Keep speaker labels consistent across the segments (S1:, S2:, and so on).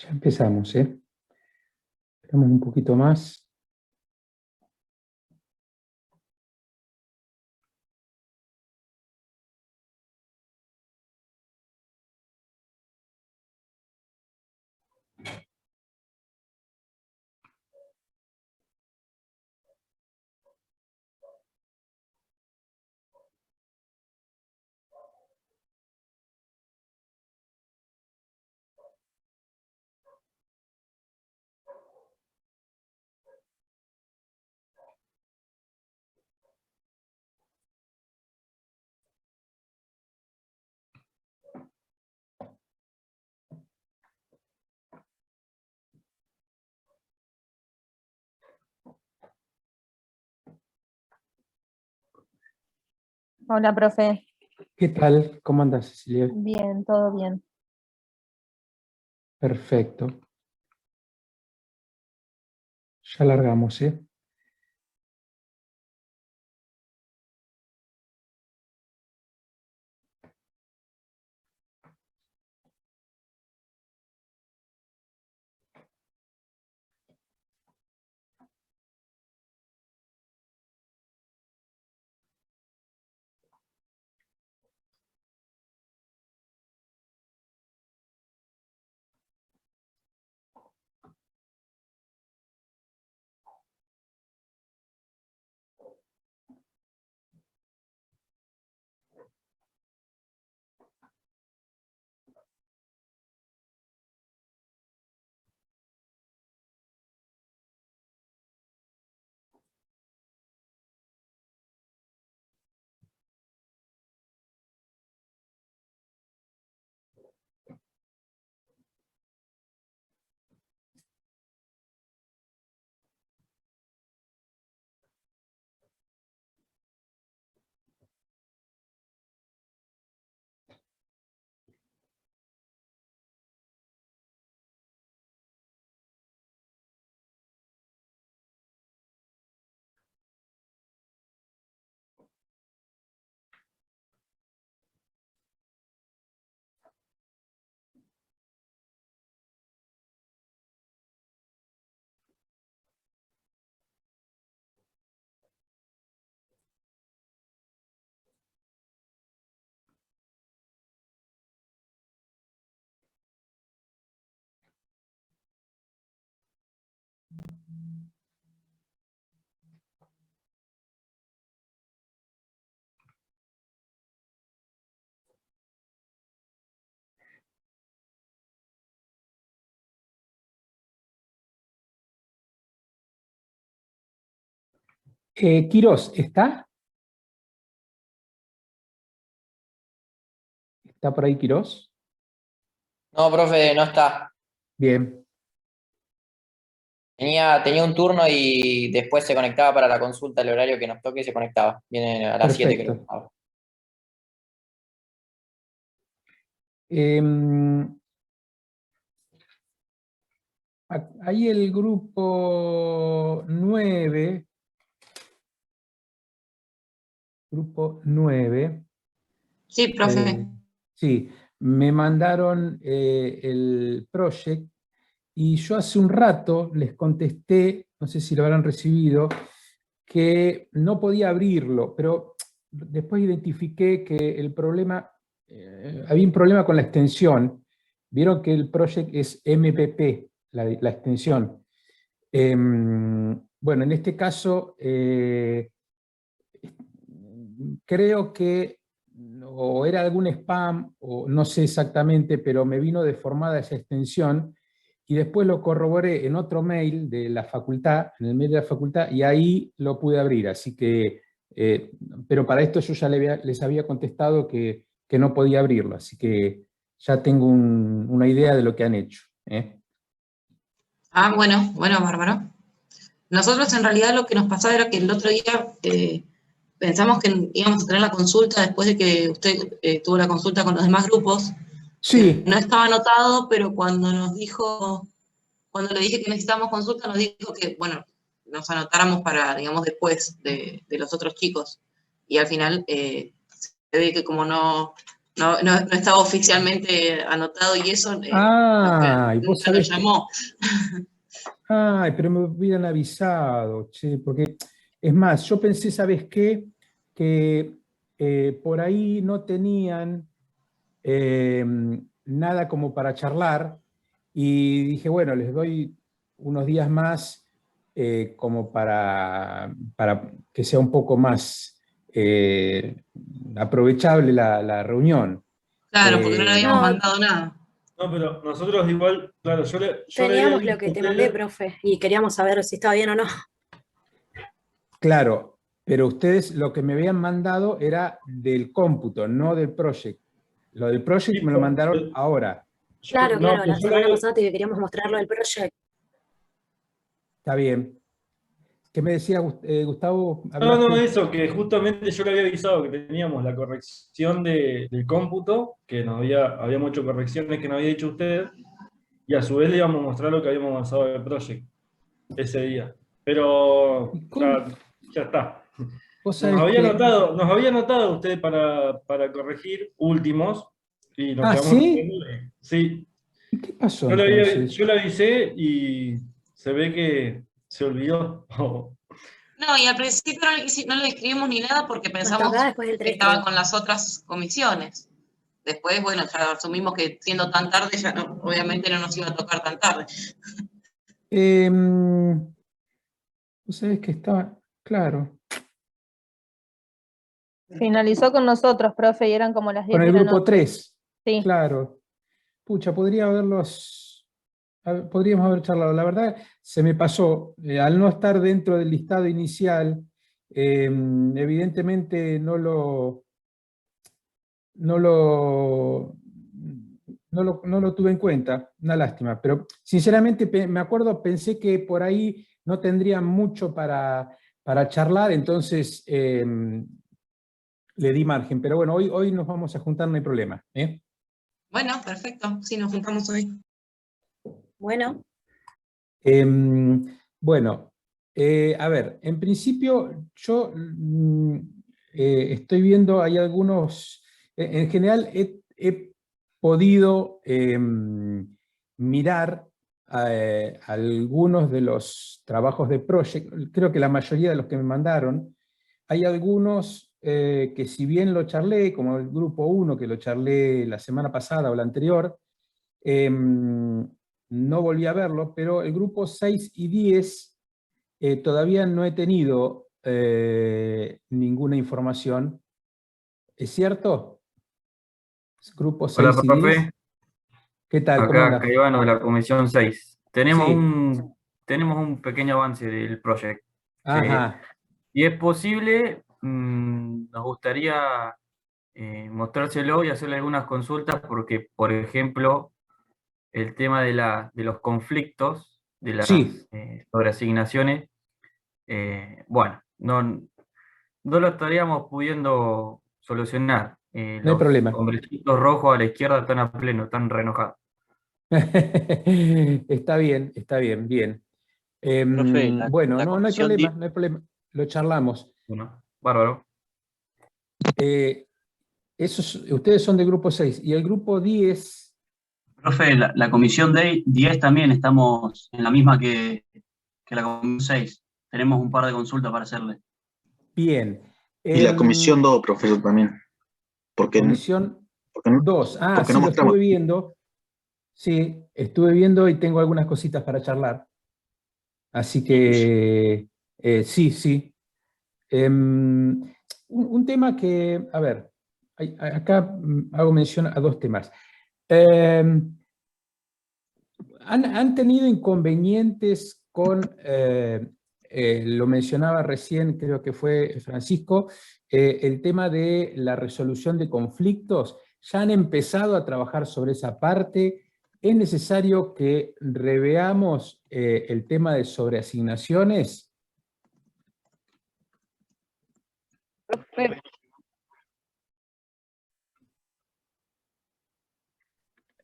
S1: Ya empezamos, ¿eh? Esperamos un poquito más.
S2: Hola, profe.
S1: ¿Qué tal? ¿Cómo andas, Cecilia?
S2: Bien, todo bien.
S1: Perfecto. Ya largamos, ¿eh? Quirós, ¿está? ¿Está por ahí Quirós?
S3: No, profe, no está.
S1: Bien,
S3: Tenía un turno y después se conectaba para la consulta, el horario que nos toque se conectaba. Viene a las 7 creo.
S1: perfecto. Em, Ahí el grupo 9,
S4: Sí, profe.
S1: sí, me mandaron el project y yo hace un rato les contesté, no sé si lo habrán recibido, que no podía abrirlo, pero después identifiqué que el problema, había un problema con la extensión. Vieron que el project es MPP, la extensión. Bueno, en este caso, creo que o era algún spam, o no sé exactamente, pero me vino deformada esa extensión, y después lo corroboré en otro mail de la facultad, en el mail de la facultad, y ahí lo pude abrir, así que, pero para esto yo ya les había contestado que no podía abrirlo, así que ya tengo una idea de lo que han hecho.
S4: Ah, bueno, bárbaro. Nosotros en realidad lo que nos pasaba era que el otro día pensamos que íbamos a tener la consulta después de que usted tuvo la consulta con los demás grupos.
S1: Sí.
S4: No estaba anotado, pero cuando nos dijo, cuando le dije que necesitábamos consulta, nos dijo que, bueno, nos anotáramos para, digamos, después de los otros chicos. Y al final se ve que como no estaba oficialmente anotado y eso,
S1: Ah, y vos
S4: nunca nos
S1: sabés
S4: llamó.
S1: Ay, pero me hubieran avisado, che, porque es más, yo pensé, ¿sabes qué? Que por ahí no tenían nada como para charlar, y dije, bueno, les doy unos días más como para que sea un poco más aprovechable la reunión.
S4: Claro, porque no le habíamos
S5: No,
S4: mandado nada.
S6: No, pero nosotros igual, claro, yo le había
S5: teníamos
S6: dicho
S5: lo que
S6: a
S5: te
S6: ustedes-
S5: mandé, profe, y queríamos saber si estaba bien o no.
S1: Claro, pero ustedes lo que me habían mandado era del cómputo, no del project. Lo del project
S6: Sí,
S1: me lo mandaron ahora.
S5: Claro,
S6: no,
S5: la
S6: pero yo
S5: semana
S6: le-
S5: pasada te queríamos mostrarlo del proyecto.
S1: Está bien. ¿Qué me decía Gustavo?
S6: No,
S1: ¿Hablaste?
S6: eso, que justamente yo le había avisado que teníamos la corrección del cómputo, que habíamos hecho correcciones que nos había dicho usted, y a su vez le íbamos a mostrar lo que habíamos avanzado del project ese día. Pero ya está.
S1: Vos sabés que...
S6: Nos había anotado usted para corregir últimos, y nos
S1: Ah,
S6: quedamos
S1: ¿sí?
S6: esperando. Sí,
S1: ¿Y qué pasó entonces?
S6: yo le avisé y se ve que se olvidó.
S4: No, y al principio no le escribimos ni nada porque
S5: Hasta
S4: pensamos
S5: acá después del
S4: que
S5: 3,
S4: estaba
S5: creo.
S4: con las otras comisiones. Después, bueno, ya asumimos que siendo tan tarde, ya no, obviamente no nos iba a tocar tan tarde.
S1: Vos sabés que estaba... Claro.
S2: Finalizó con nosotros, profe, y eran como las 10
S1: Con el
S2: de la
S1: grupo
S2: noche.
S1: 3.
S2: Sí.
S1: Claro. Pucha, podríamos haber charlado. La verdad, se me pasó. Al no estar dentro del listado inicial, evidentemente no lo tuve en cuenta. Una lástima. Pero sinceramente, me acuerdo, pensé que por ahí no tendría mucho para charlar, entonces le di margen. Pero bueno, hoy nos vamos a juntar, no hay problema.
S4: Bueno, perfecto. Sí, nos juntamos hoy.
S5: Bueno,
S1: Bueno, a ver, en principio yo estoy viendo, hay algunos, en general he podido mirar algunos de los trabajos de Project, creo que la mayoría de los que me mandaron. Hay algunos que si bien lo charlé, como el grupo 1 que lo charlé la semana pasada o la anterior, no volví a verlo, pero el grupo 6 y 10 todavía no he tenido ninguna información. ¿Es cierto? Grupo 6
S7: Hola,
S1: y 10.
S7: profe.
S1: ¿Qué tal? ¿Cómo
S7: Acá
S1: andas?
S7: Caivano de la Comisión 6.
S1: Sí.
S7: Tenemos un pequeño avance del proyecto.
S1: Ajá.
S7: Y es posible, nos gustaría mostrárselo y hacerle algunas consultas porque, por ejemplo, el tema de los conflictos, de las
S1: Sí.
S7: sobreasignaciones, bueno, no lo estaríamos pudiendo solucionar.
S1: No hay
S7: Los
S1: problema.
S7: hombrecitos rojos a la izquierda están a pleno, están re enojados.
S1: Está bien, bien.
S8: Profe,
S1: Bueno,
S8: la
S1: no hay
S8: comisión
S1: problema, no hay problema. Lo charlamos.
S7: Bueno, bárbaro.
S1: Ustedes son del grupo 6. ¿Y el grupo 10?
S8: profe, la comisión 10 también estamos en la misma que la comisión 6. Tenemos un par de consultas para hacerle.
S1: Bien.
S9: Y la comisión 2, profesor, también. Porque,
S1: Comisión
S9: porque no,
S1: 2. Ah,
S9: porque
S1: sí,
S9: no
S1: lo
S9: mostramos.
S1: estuve viendo. Sí, estuve viendo y tengo algunas cositas para charlar. Así que, sí, sí. Un tema que, a ver, acá hago mención a dos temas. ¿Han tenido inconvenientes con, lo mencionaba recién, creo que fue Francisco, el tema de la resolución de conflictos? ¿Ya han empezado a trabajar sobre esa parte? ¿Es necesario que reveamos el tema de sobreasignaciones?
S2: Profe,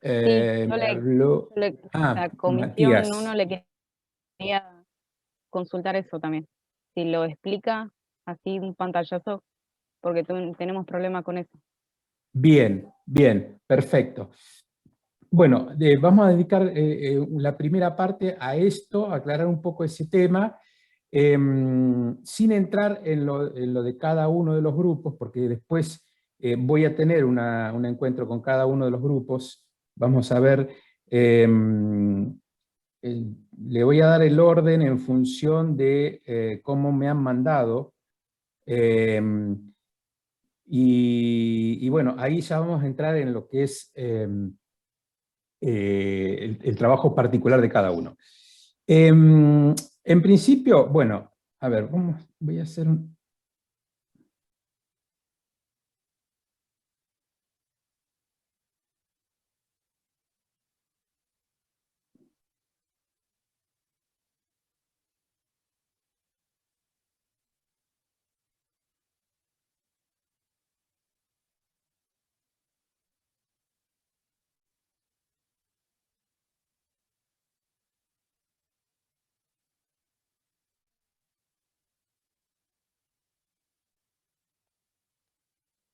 S2: sí,
S1: Me habló...
S2: la comisión
S1: Matías.
S2: 1 le quería consultar eso también. Si lo explica así un pantallazo, porque tenemos problemas con eso.
S1: Bien, bien, perfecto. Bueno, vamos a dedicar la primera parte a esto, a aclarar un poco ese tema, sin entrar en lo de cada uno de los grupos, porque después voy a tener un encuentro con cada uno de los grupos. Vamos a ver, le voy a dar el orden en función de cómo me han mandado. Y bueno, ahí ya vamos a entrar en lo que es el trabajo particular de cada uno. En principio, bueno, a ver, voy a hacer un...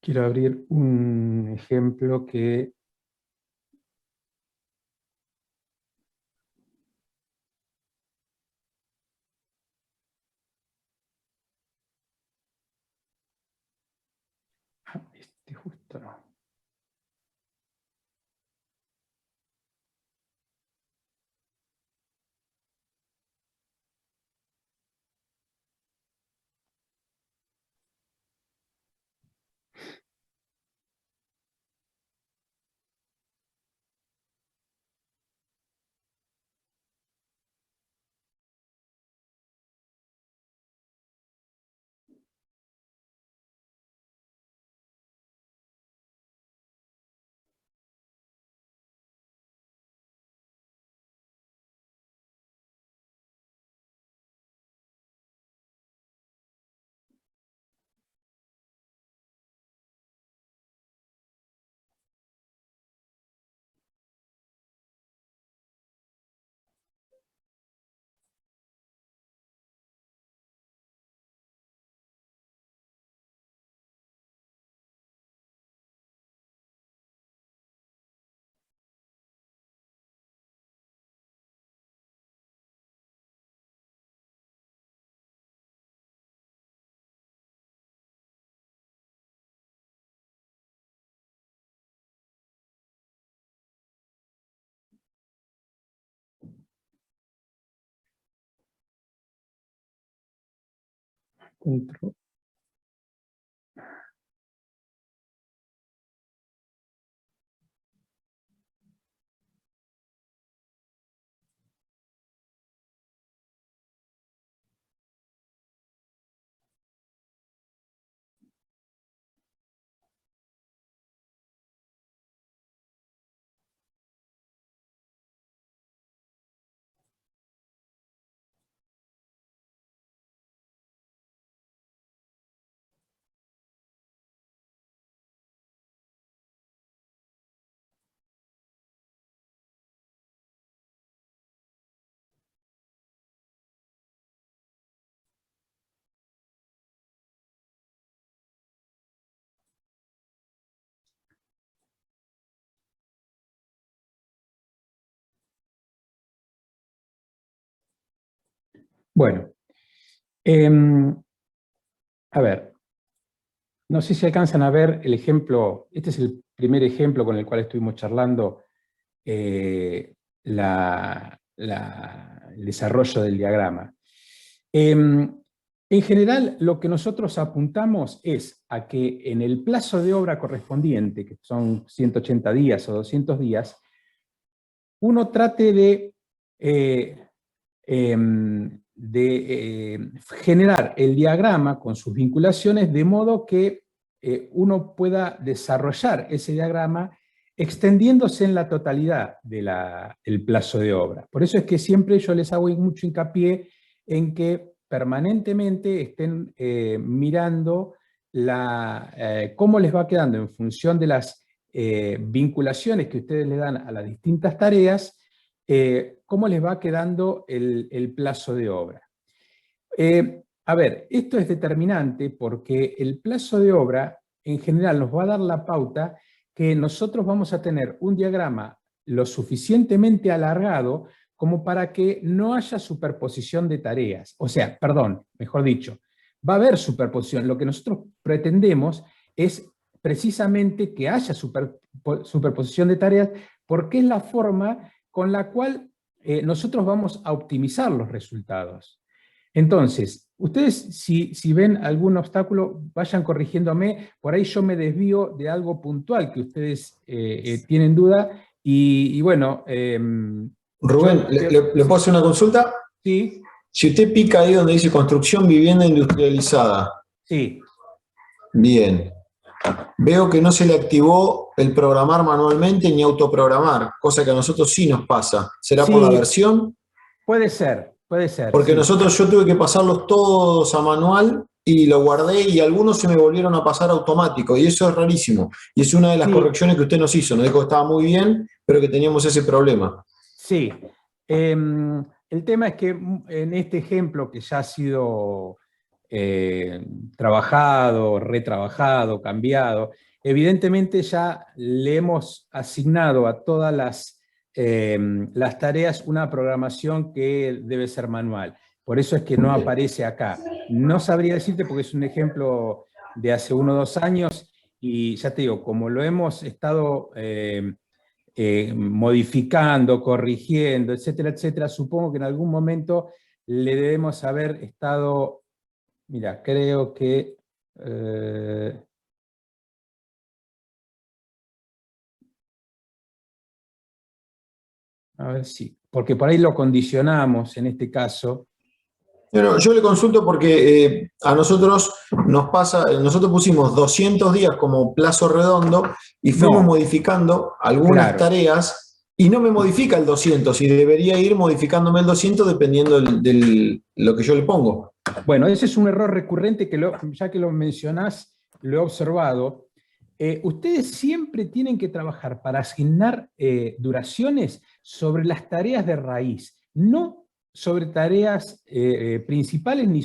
S1: Quiero abrir un ejemplo que... Justo no. Encuentro. Bueno, A ver, no sé si alcanzan a ver el ejemplo, este es el primer ejemplo con el cual estuvimos charlando el desarrollo del diagrama. En general, lo que nosotros apuntamos es a que en el plazo de obra correspondiente, que son 180 días o 200 días, uno trate de generar el diagrama con sus vinculaciones de modo que uno pueda desarrollar ese diagrama extendiéndose en la totalidad del plazo de obra. Por eso es que siempre yo les hago mucho hincapié en que permanentemente estén mirando cómo les va quedando en función de las vinculaciones que ustedes le dan a las distintas tareas, cómo les va quedando el plazo de obra. A ver, esto es determinante porque el plazo de obra en general nos va a dar la pauta que nosotros vamos a tener un diagrama lo suficientemente alargado como para que no haya superposición de tareas. O sea, perdón, mejor dicho, va a haber superposición. Lo que nosotros pretendemos es precisamente que haya superposición de tareas porque es la forma con la cual nosotros vamos a optimizar los resultados. Entonces, ustedes si ven algún obstáculo, vayan corrigiéndome, por ahí yo me desvío de algo puntual que ustedes tienen duda, y bueno...
S10: Rubén, ¿le puedo hacer una consulta?
S1: Sí.
S10: Si usted pica ahí donde dice construcción vivienda industrializada.
S1: Sí.
S10: Bien. Veo que no se le activó el programar manualmente ni autoprogramar, cosa que a nosotros sí nos pasa. ¿Será por la versión?
S1: Puede ser, puede ser.
S10: Porque
S1: sí.
S10: yo tuve que pasarlos todos a manual y lo guardé y algunos se me volvieron a pasar automático y eso es rarísimo. Y es una de las correcciones que usted nos hizo. Nos dijo que estaba muy bien, pero que teníamos ese problema.
S1: Sí. El tema es que en este ejemplo que ya ha sido trabajado, retrabajado, cambiado, evidentemente ya le hemos asignado a todas las tareas una programación que debe ser manual. Por eso es que no aparece acá. No sabría decirte porque es un ejemplo de hace 1 o 2 años y ya te digo, como lo hemos estado modificando, corrigiendo, etcétera, etcétera, supongo que en algún momento le debemos haber estado... Mira, creo que... a ver si... Porque por ahí lo condicionamos en este caso.
S10: Bueno, yo le consulto porque a nosotros nos pasa, nosotros pusimos 200 días como plazo redondo y fuimos modificando algunas tareas y no me modifica el 200 y debería ir modificándome el 200 dependiendo de lo que yo le pongo.
S1: Bueno, ese es un error recurrente que ya que lo mencionás, lo he observado. Ustedes siempre tienen que trabajar para asignar duraciones sobre las tareas de raíz, no sobre tareas principales ni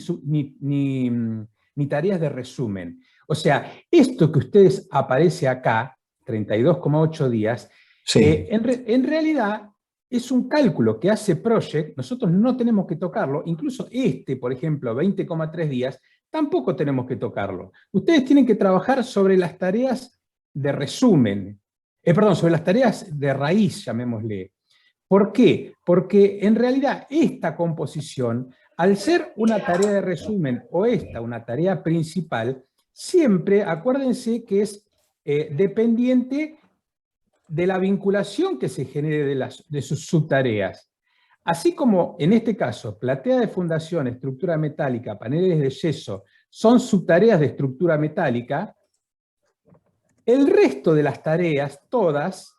S1: tareas de resumen. O sea, esto que ustedes aparece acá, 32,8 días, en realidad es un cálculo que hace Project, nosotros no tenemos que tocarlo, incluso por ejemplo, 20,3 días, tampoco tenemos que tocarlo. Ustedes tienen que trabajar sobre las tareas de resumen, sobre las tareas de raíz, llamémosle. ¿Por qué? Porque en realidad esta composición, al ser una tarea de resumen o una tarea principal, siempre acuérdense que es dependiente de la vinculación que se genere de sus subtareas. Así como en este caso, platea de fundación, estructura metálica, paneles de yeso, son subtareas de estructura metálica, el resto de las tareas, todas,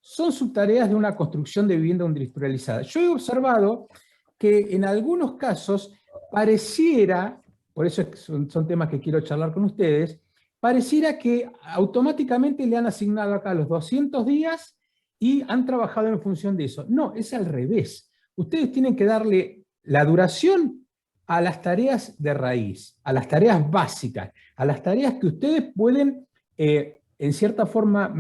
S1: son subtareas de una construcción de vivienda industrializada. Yo he observado que en algunos casos pareciera, por eso son temas que quiero charlar con ustedes, pareciera que automáticamente le han asignado acá los 200 días y han trabajado en función de eso. No, es al revés. Ustedes tienen que darle la duración a las tareas de raíz, a las tareas básicas, a las tareas que ustedes pueden, en cierta forma,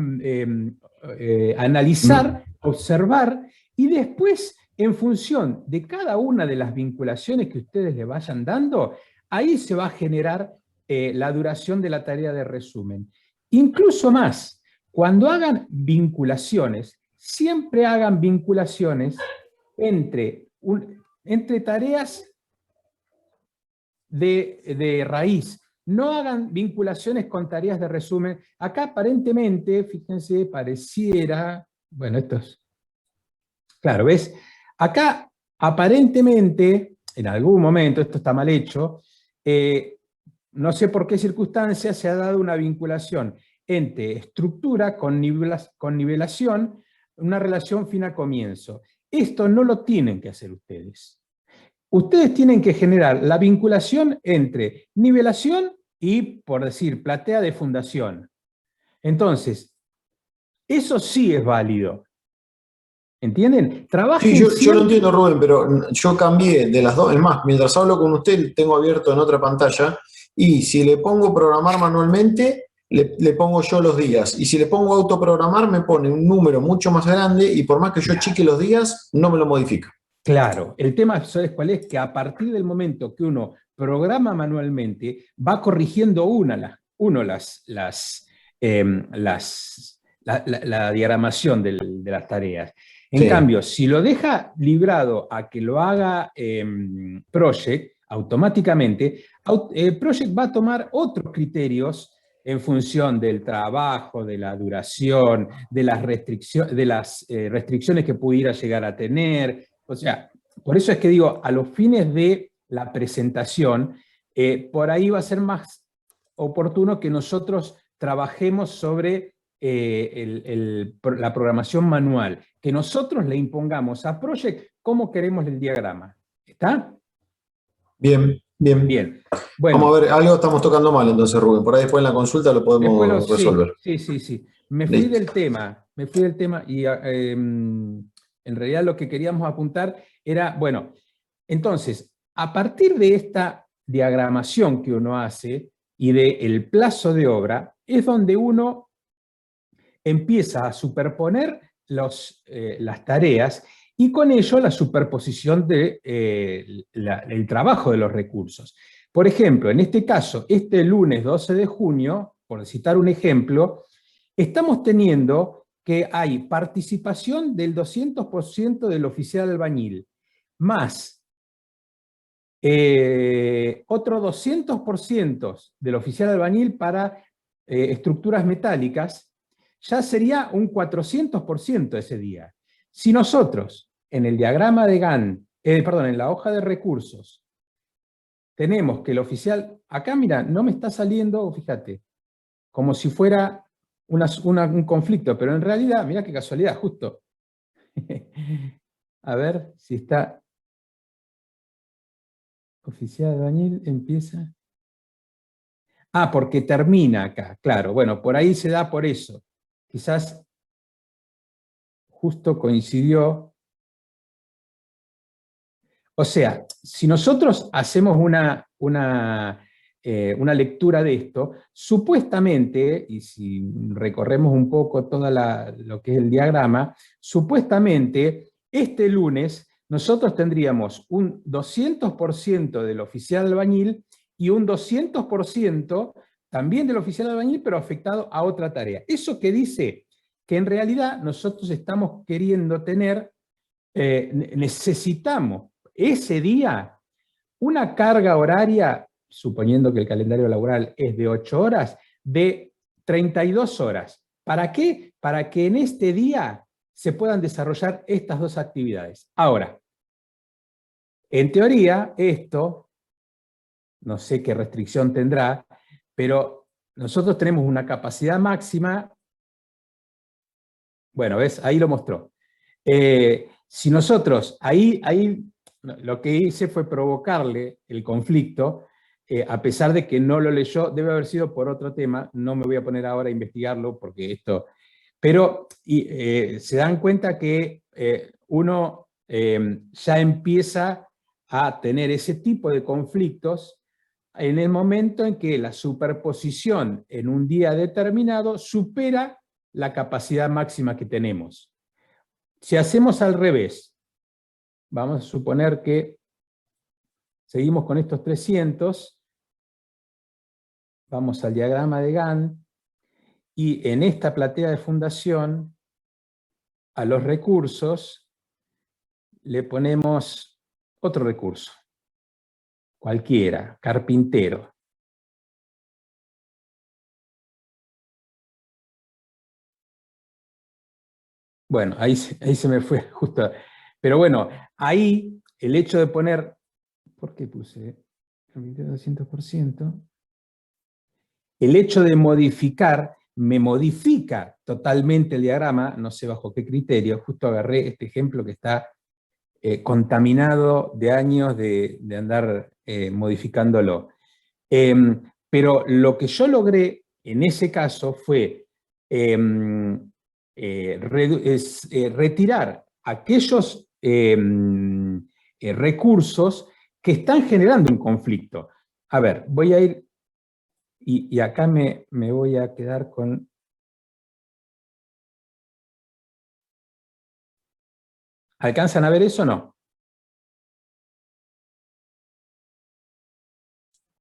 S1: analizar, observar, y después en función de cada una de las vinculaciones que ustedes le vayan dando, ahí se va a generar la duración de la tarea de resumen. Incluso más, cuando hagan vinculaciones, siempre hagan vinculaciones entre tareas de raíz. No hagan vinculaciones con tareas de resumen. Acá aparentemente, fíjense, pareciera, bueno, esto es, claro, ¿ves? Acá aparentemente, en algún momento, esto está mal hecho, no sé por qué circunstancia se ha dado una vinculación entre estructura con nivelación, una relación fin a comienzo. Esto no lo tienen que hacer ustedes. Ustedes tienen que generar la vinculación entre nivelación y, por decir, platea de fundación. Entonces, eso sí es válido. ¿Entienden? Trabajen
S10: Sí, yo lo entiendo, Rubén, pero yo cambié de las dos. Es más, mientras hablo con usted, tengo abierto en otra pantalla, y si le pongo programar manualmente, le pongo yo los días. Y si le pongo autoprogramar, me pone un número mucho más grande, y por más que yo chique los días, no me lo modifica.
S1: Claro, el tema, ¿sabes cuál es? Que a partir del momento que uno programa manualmente, va corrigiendo la diagramación de las tareas. En cambio, si lo deja librado a que lo haga Project, automáticamente, Project va a tomar otros criterios en función del trabajo, de la duración, de las restricciones que pudiera llegar a tener. O sea, por eso es que digo, a los fines de la presentación, por ahí va a ser más oportuno que nosotros trabajemos sobre la programación manual, que nosotros le impongamos a Project cómo queremos el diagrama. ¿Está?
S10: Bien.
S1: Bien. Bueno,
S10: vamos a ver, algo estamos tocando mal entonces, Rubén. Por ahí después en la consulta lo podemos resolver.
S1: Sí. Me fui del tema y en realidad lo que queríamos apuntar era, bueno, entonces, a partir de esta diagramación que uno hace y del plazo de obra, es donde uno empieza a superponer las tareas y con ello la superposición del trabajo de los recursos. Por ejemplo, en este caso, este lunes 12 de junio, por citar un ejemplo, estamos teniendo que hay participación del 200% del oficial albañil, más otro 200% del oficial albañil para estructuras metálicas, ya sería un 400% ese día. Si nosotros, en el diagrama de Gantt, en la hoja de recursos, tenemos que el oficial, acá mira, no me está saliendo, fíjate, como si fuera un conflicto, pero en realidad, mira qué casualidad, justo. A ver si está... Oficial albañil empieza... Ah, porque termina acá, claro. Bueno, por ahí se da por eso. Quizás justo coincidió. O sea, si nosotros hacemos una lectura de esto, supuestamente, y si recorremos un poco todo lo que es el diagrama, supuestamente este lunes nosotros tendríamos un 200% del oficial albañil y un 200% también del oficial albañil, pero afectado a otra tarea. Eso que dice que en realidad nosotros estamos queriendo tener, necesitamos ese día una carga horaria, suponiendo que el calendario laboral es de 8 horas, de 32 horas. ¿Para qué? Para que en este día se puedan desarrollar estas dos actividades. Ahora, en teoría, esto, no sé qué restricción tendrá, pero nosotros tenemos una capacidad máxima, bueno, ¿ves? Ahí lo mostró. Si nosotros, ahí lo que hice fue provocarle el conflicto, a pesar de que no lo leyó, debe haber sido por otro tema, no me voy a poner ahora a investigarlo, porque esto... Pero se dan cuenta que uno ya empieza a tener ese tipo de conflictos en el momento en que la superposición en un día determinado supera la capacidad máxima que tenemos. Si hacemos al revés, vamos a suponer que seguimos con estos 300, vamos al diagrama de Gantt, y en esta platea de fundación, a los recursos, le ponemos otro recurso, cualquiera, carpintero. Bueno, ahí se me fue justo. Pero bueno, ahí el hecho de poner, ¿por qué puse 200%? El hecho de modificar, me modifica totalmente el diagrama, no sé bajo qué criterio, justo agarré este ejemplo que está contaminado de años de andar modificándolo. Pero lo que yo logré en ese caso fue retirar aquellos recursos que están generando un conflicto. A ver, voy a ir, y acá me voy a quedar con... ¿Alcanzan a ver eso o no?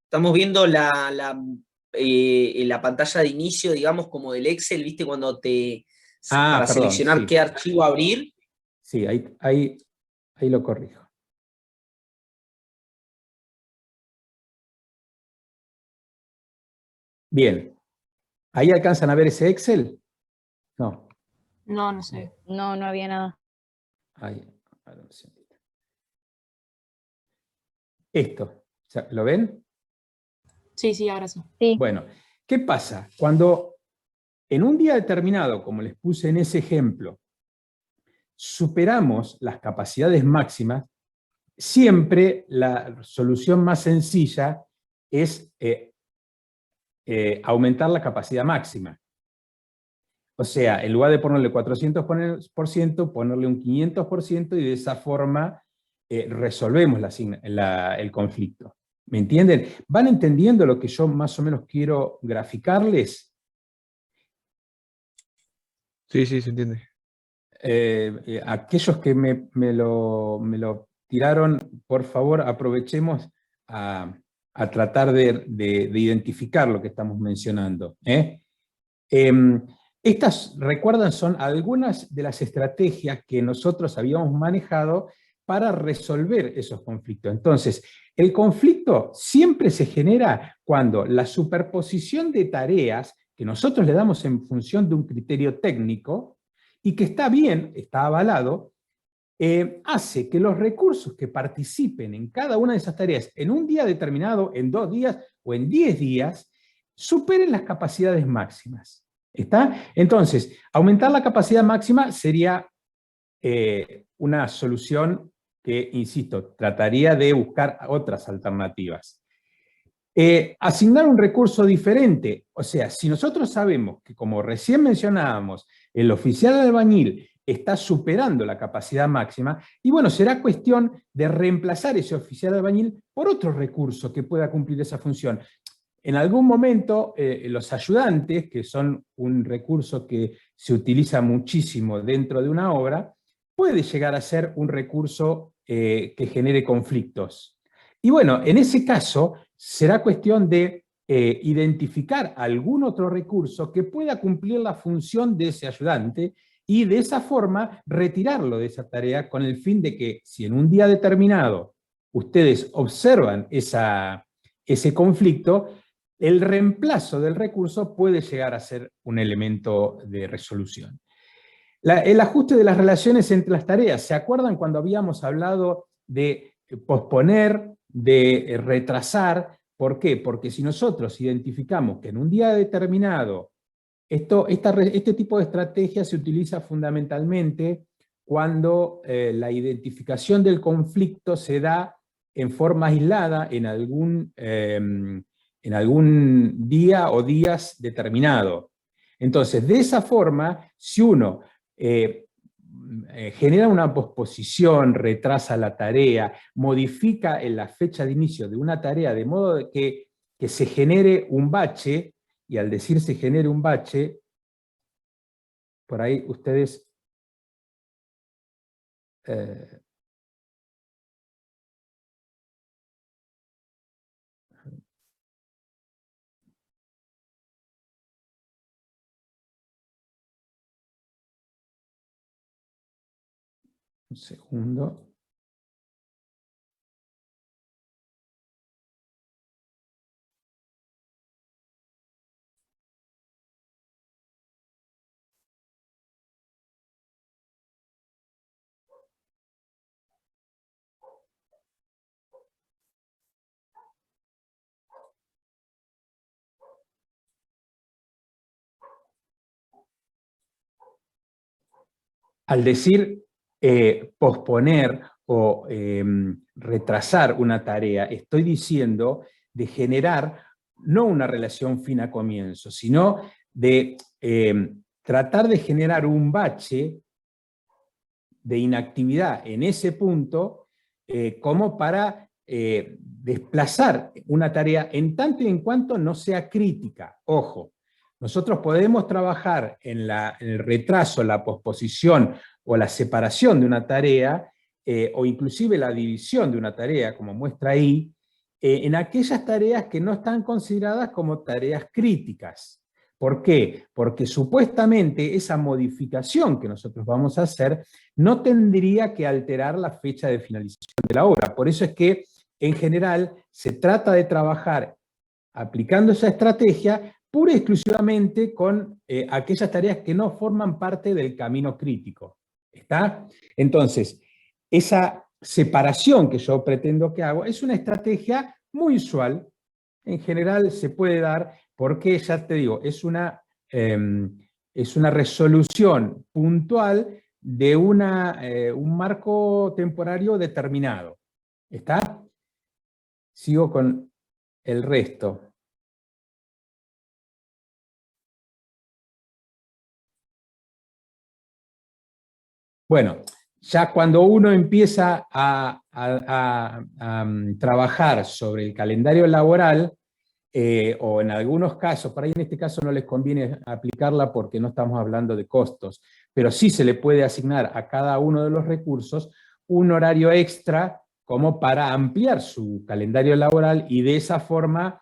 S11: Estamos viendo la pantalla de inicio, digamos, como del Excel, ¿viste? Cuando para
S1: perdón,
S11: seleccionar
S1: sí.
S11: qué archivo abrir.
S1: Sí, ahí lo corrijo. Bien. ¿Ahí alcanzan a ver ese Excel? No.
S5: No, no sé.
S2: No, no había nada.
S1: Ahí. Esto. ¿Lo ven?
S5: Sí, sí, ahora sí.
S2: Sí.
S1: Bueno, ¿qué pasa? Cuando en un día determinado, como les puse en ese ejemplo, superamos las capacidades máximas, siempre la solución más sencilla es aumentar la capacidad máxima. O sea, en lugar de ponerle 400%, ponerle un 500% y de esa forma resolvemos el conflicto. ¿Me entienden? ¿Van entendiendo lo que yo más o menos quiero graficarles?
S12: Sí, sí, se entiende.
S1: Aquellos que me lo tiraron, por favor, aprovechemos a tratar de identificar lo que estamos mencionando. Estas, recuerdan, son algunas de las estrategias que nosotros habíamos manejado para resolver esos conflictos. Entonces, el conflicto siempre se genera cuando la superposición de tareas que nosotros le damos en función de un criterio técnico, y que está bien, está avalado, hace que los recursos que participen en cada una de esas tareas en un día determinado, en 2 días o en 10 días, superen las capacidades máximas. ¿Está? Entonces, aumentar la capacidad máxima sería una solución que, insisto, trataría de buscar otras alternativas. Asignar un recurso diferente, o sea, si nosotros sabemos que, como recién mencionábamos, el oficial albañil está superando la capacidad máxima, y bueno, será cuestión de reemplazar ese oficial albañil por otro recurso que pueda cumplir esa función. En algún momento, los ayudantes, que son un recurso que se utiliza muchísimo dentro de una obra, puede llegar a ser un recurso que genere conflictos. Y bueno, en ese caso, será cuestión de identificar algún otro recurso que pueda cumplir la función de ese ayudante y de esa forma retirarlo de esa tarea con el fin de que, si en un día determinado ustedes observan ese conflicto, el reemplazo del recurso puede llegar a ser un elemento de resolución. El ajuste de las relaciones entre las tareas. ¿Se acuerdan cuando habíamos hablado de posponer, de retrasar? ¿Por qué? Porque si nosotros identificamos que en un día determinado, este tipo de estrategia se utiliza fundamentalmente cuando la identificación del conflicto se da en forma aislada en algún día o días determinado. Entonces, de esa forma, si uno genera una posposición, retrasa la tarea, modifica en la fecha de inicio de una tarea de modo que se genere un bache, y al decir se genere un bache, por ahí ustedes Un segundo. Al decir posponer o retrasar una tarea, estoy diciendo de generar no una relación fin a comienzo, sino de tratar de generar un bache de inactividad en ese punto como para desplazar una tarea en tanto y en cuanto no sea crítica. Ojo, nosotros podemos trabajar en el retraso, la posposición o la separación de una tarea, o inclusive la división de una tarea, como muestra ahí, en aquellas tareas que no están consideradas como tareas críticas. ¿Por qué? Porque supuestamente esa modificación que nosotros vamos a hacer no tendría que alterar la fecha de finalización de la obra. Por eso es que, en general, se trata de trabajar aplicando esa estrategia pura y exclusivamente con aquellas tareas que no forman parte del camino crítico. ¿Está? Entonces, esa separación que yo pretendo que hago es una estrategia muy usual. En general se puede dar porque, ya te digo, es una resolución puntual de un marco temporario determinado. ¿Está? Sigo con el resto. Bueno, ya cuando uno empieza a trabajar sobre el calendario laboral, o en algunos casos, por ahí en este caso no les conviene aplicarla porque no estamos hablando de costos, pero sí se le puede asignar a cada uno de los recursos un horario extra como para ampliar su calendario laboral y de esa forma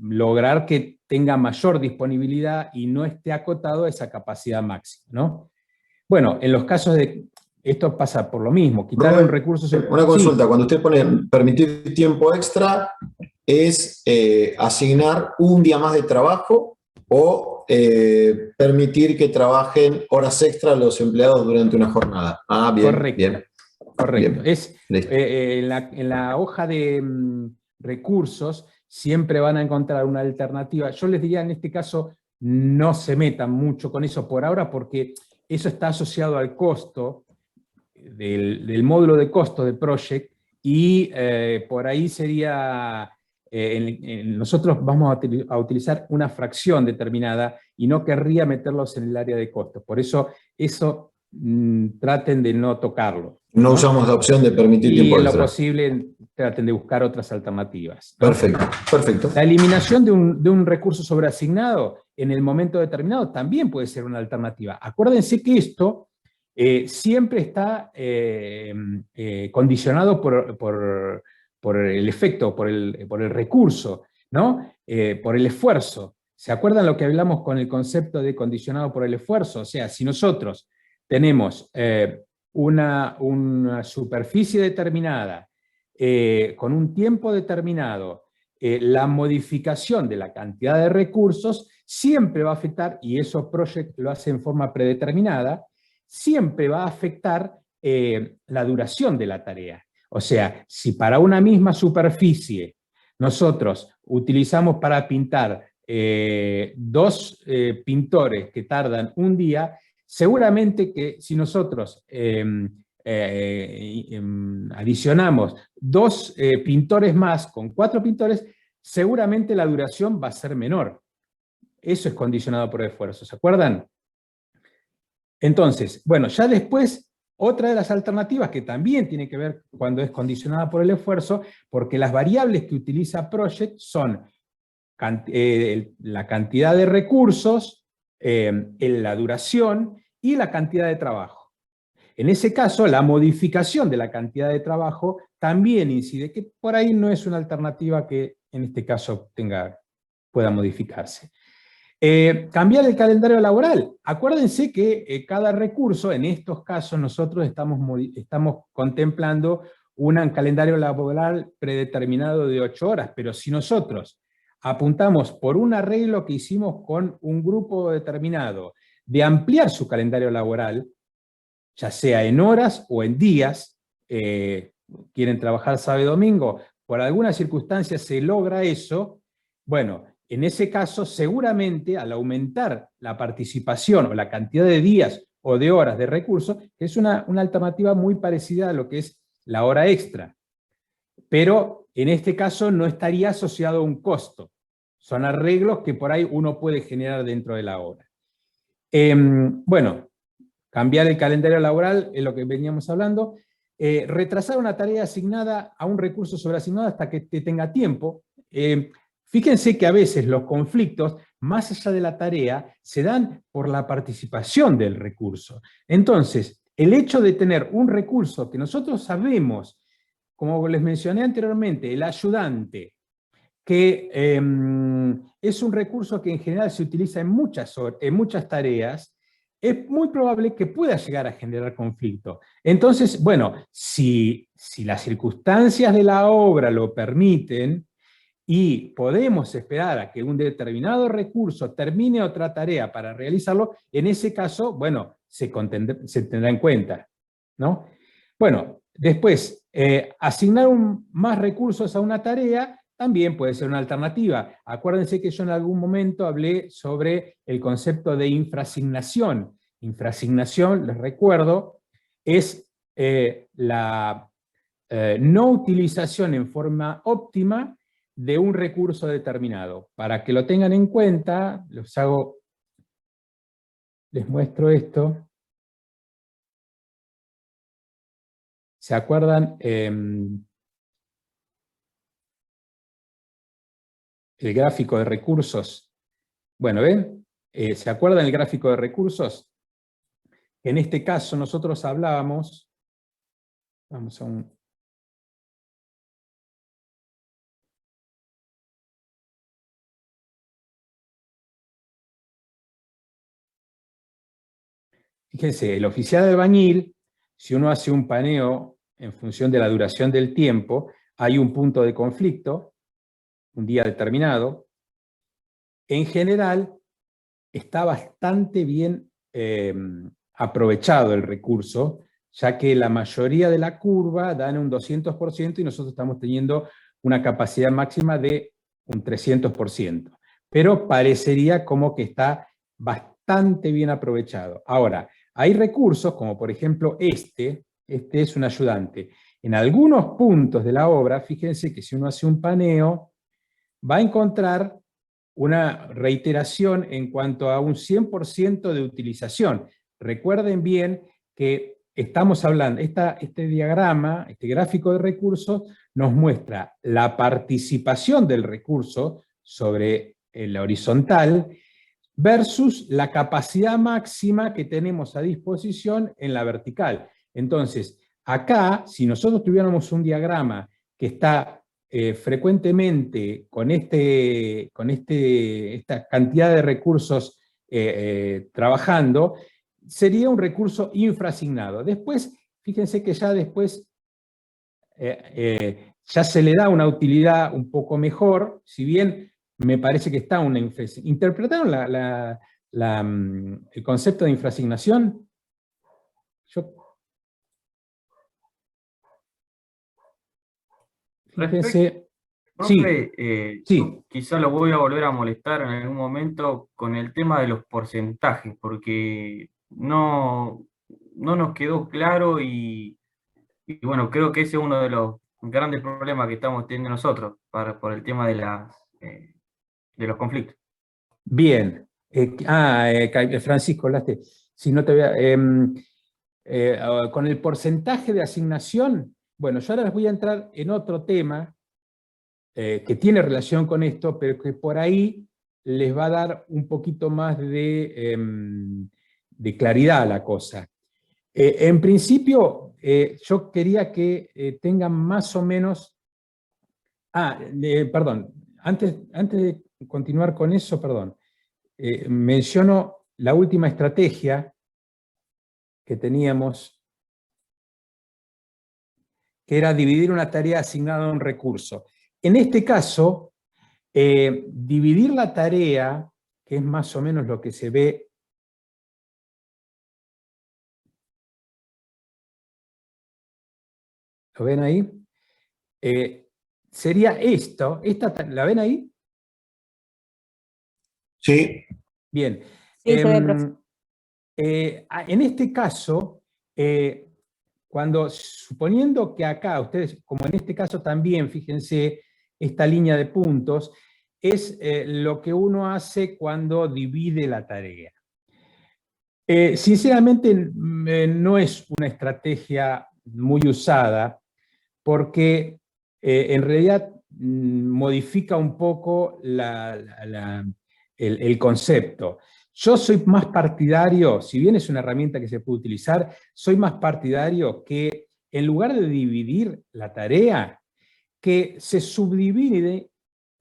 S1: lograr que tenga mayor disponibilidad y no esté acotado a esa capacidad máxima, ¿no? Bueno, en los casos de... Esto pasa por lo mismo, quitar un recurso...
S10: Una consulta,
S1: Sí.
S10: cuando usted pone permitir tiempo extra, ¿es asignar un día más de trabajo o permitir que trabajen horas extra los empleados durante una jornada? Ah, bien,
S1: Correcto.
S10: bien.
S1: Correcto.
S10: Bien,
S1: Es,
S10: listo.
S1: en la hoja de recursos siempre van a encontrar una alternativa. Yo les diría en este caso no se metan mucho con eso por ahora porque eso está asociado al costo del módulo de costo de Project y por ahí sería, nosotros vamos a utilizar una fracción determinada y no querría meterlos en el área de costos. Por eso traten de no tocarlo.
S10: No usamos la opción de permitir
S1: Y
S10: tiempo
S1: en lo
S10: extra.
S1: posible traten de buscar otras alternativas, ¿no?
S10: Perfecto, perfecto.
S1: La eliminación de un recurso sobreasignado en el momento determinado también puede ser una alternativa. Acuérdense que esto siempre está condicionado por el efecto, por el recurso, ¿no? Por el esfuerzo. ¿Se acuerdan lo que hablamos con el concepto de condicionado por el esfuerzo? O sea, si nosotros tenemos una superficie determinada, con un tiempo determinado, la modificación de la cantidad de recursos siempre va a afectar, y eso Project lo hace en forma predeterminada, siempre va a afectar la duración de la tarea. O sea, si para una misma superficie nosotros utilizamos para pintar dos pintores que tardan un día, seguramente que si nosotros adicionamos dos pintores más con 4 pintores, seguramente la duración va a ser menor. Eso es condicionado por esfuerzo, ¿se acuerdan? Entonces, bueno, ya después, otra de las alternativas que también tiene que ver cuando es condicionada por el esfuerzo, porque las variables que utiliza Project son la cantidad de recursos, la duración y la cantidad de trabajo. En ese caso, la modificación de la cantidad de trabajo también incide, que por ahí no es una alternativa que en este caso pueda modificarse. Cambiar el calendario laboral. Acuérdense que cada recurso, en estos casos nosotros estamos contemplando un calendario laboral predeterminado de 8 horas, pero si nosotros apuntamos por un arreglo que hicimos con un grupo determinado de ampliar su calendario laboral, ya sea en horas o en días, quieren trabajar sábado y domingo, por alguna circunstancia se logra eso, bueno, en ese caso seguramente al aumentar la participación o la cantidad de días o de horas de recursos, que es una alternativa muy parecida a lo que es la hora extra, pero en este caso no estaría asociado a un costo, son arreglos que por ahí uno puede generar dentro de la hora. Bueno, cambiar el calendario laboral es lo que veníamos hablando. Retrasar una tarea asignada a un recurso sobreasignado hasta que te tenga tiempo. Fíjense que a veces los conflictos, más allá de la tarea, se dan por la participación del recurso. Entonces, el hecho de tener un recurso que nosotros sabemos, como les mencioné anteriormente, el ayudante, que es un recurso que en general se utiliza en muchas tareas, es muy probable que pueda llegar a generar conflicto. Entonces, bueno, si las circunstancias de la obra lo permiten y podemos esperar a que un determinado recurso termine otra tarea para realizarlo, en ese caso, bueno, se tendrá en cuenta, ¿no? Bueno, después, asignar más recursos a una tarea también puede ser una alternativa. Acuérdense que yo en algún momento hablé sobre el concepto de infrasignación. Infrasignación, les recuerdo, es la no utilización en forma óptima de un recurso determinado. Para que lo tengan en cuenta, les muestro esto. ¿Se acuerdan? El gráfico de recursos. Bueno, ¿ven? ¿Se acuerdan el gráfico de recursos? En este caso nosotros hablábamos, vamos a un... Fíjense, el oficial albañil, si uno hace un paneo en función de la duración del tiempo, hay un punto de conflicto, un día determinado. En general, está bastante bien aprovechado el recurso, ya que la mayoría de la curva dan un 200% y nosotros estamos teniendo una capacidad máxima de un 300%. Pero parecería como que está bastante bien aprovechado. Ahora, hay recursos, como por ejemplo este es un ayudante. En algunos puntos de la obra, fíjense que si uno hace un paneo, va a encontrar una reiteración en cuanto a un 100% de utilización. Recuerden bien que estamos hablando, este diagrama, este gráfico de recursos, nos muestra la participación del recurso sobre la horizontal versus la capacidad máxima que tenemos a disposición en la vertical. Entonces, acá, si nosotros tuviéramos un diagrama que está frecuentemente con esta cantidad de recursos trabajando, sería un recurso infrasignado. Después, fíjense que ya después ya se le da una utilidad un poco mejor, si bien me parece que está una infrasignación. ¿Interpretaron el concepto de infrasignación?
S7: Fíjense,
S1: sí,
S7: sí. Quizá lo voy a volver a molestar en algún momento con el tema de los porcentajes, porque no nos quedó claro y bueno, creo que ese es uno de los grandes problemas que estamos teniendo nosotros por el tema de los conflictos.
S1: Bien. Francisco, hablaste. Si no te con el porcentaje de asignación, bueno, yo ahora les voy a entrar en otro tema que tiene relación con esto, pero que por ahí les va a dar un poquito más de claridad a la cosa. En principio, yo quería que tengan más o menos... perdón, antes de continuar con eso, perdón. menciono la última estrategia que teníamos, que era dividir una tarea asignada a un recurso. En este caso, dividir la tarea, que es más o menos lo que se ve ¿lo ven ahí? Sería esto, ¿la ven ahí?
S10: Sí.
S1: Bien.
S2: Sí, se ve, profe.
S1: En este caso, suponiendo que acá, ustedes, como en este caso también, fíjense, esta línea de puntos, es lo que uno hace cuando divide la tarea. Sinceramente, no es una estrategia muy usada, porque en realidad modifica un poco el concepto. Yo soy más partidario, si bien es una herramienta que se puede utilizar, soy más partidario que en lugar de dividir la tarea, que se subdivide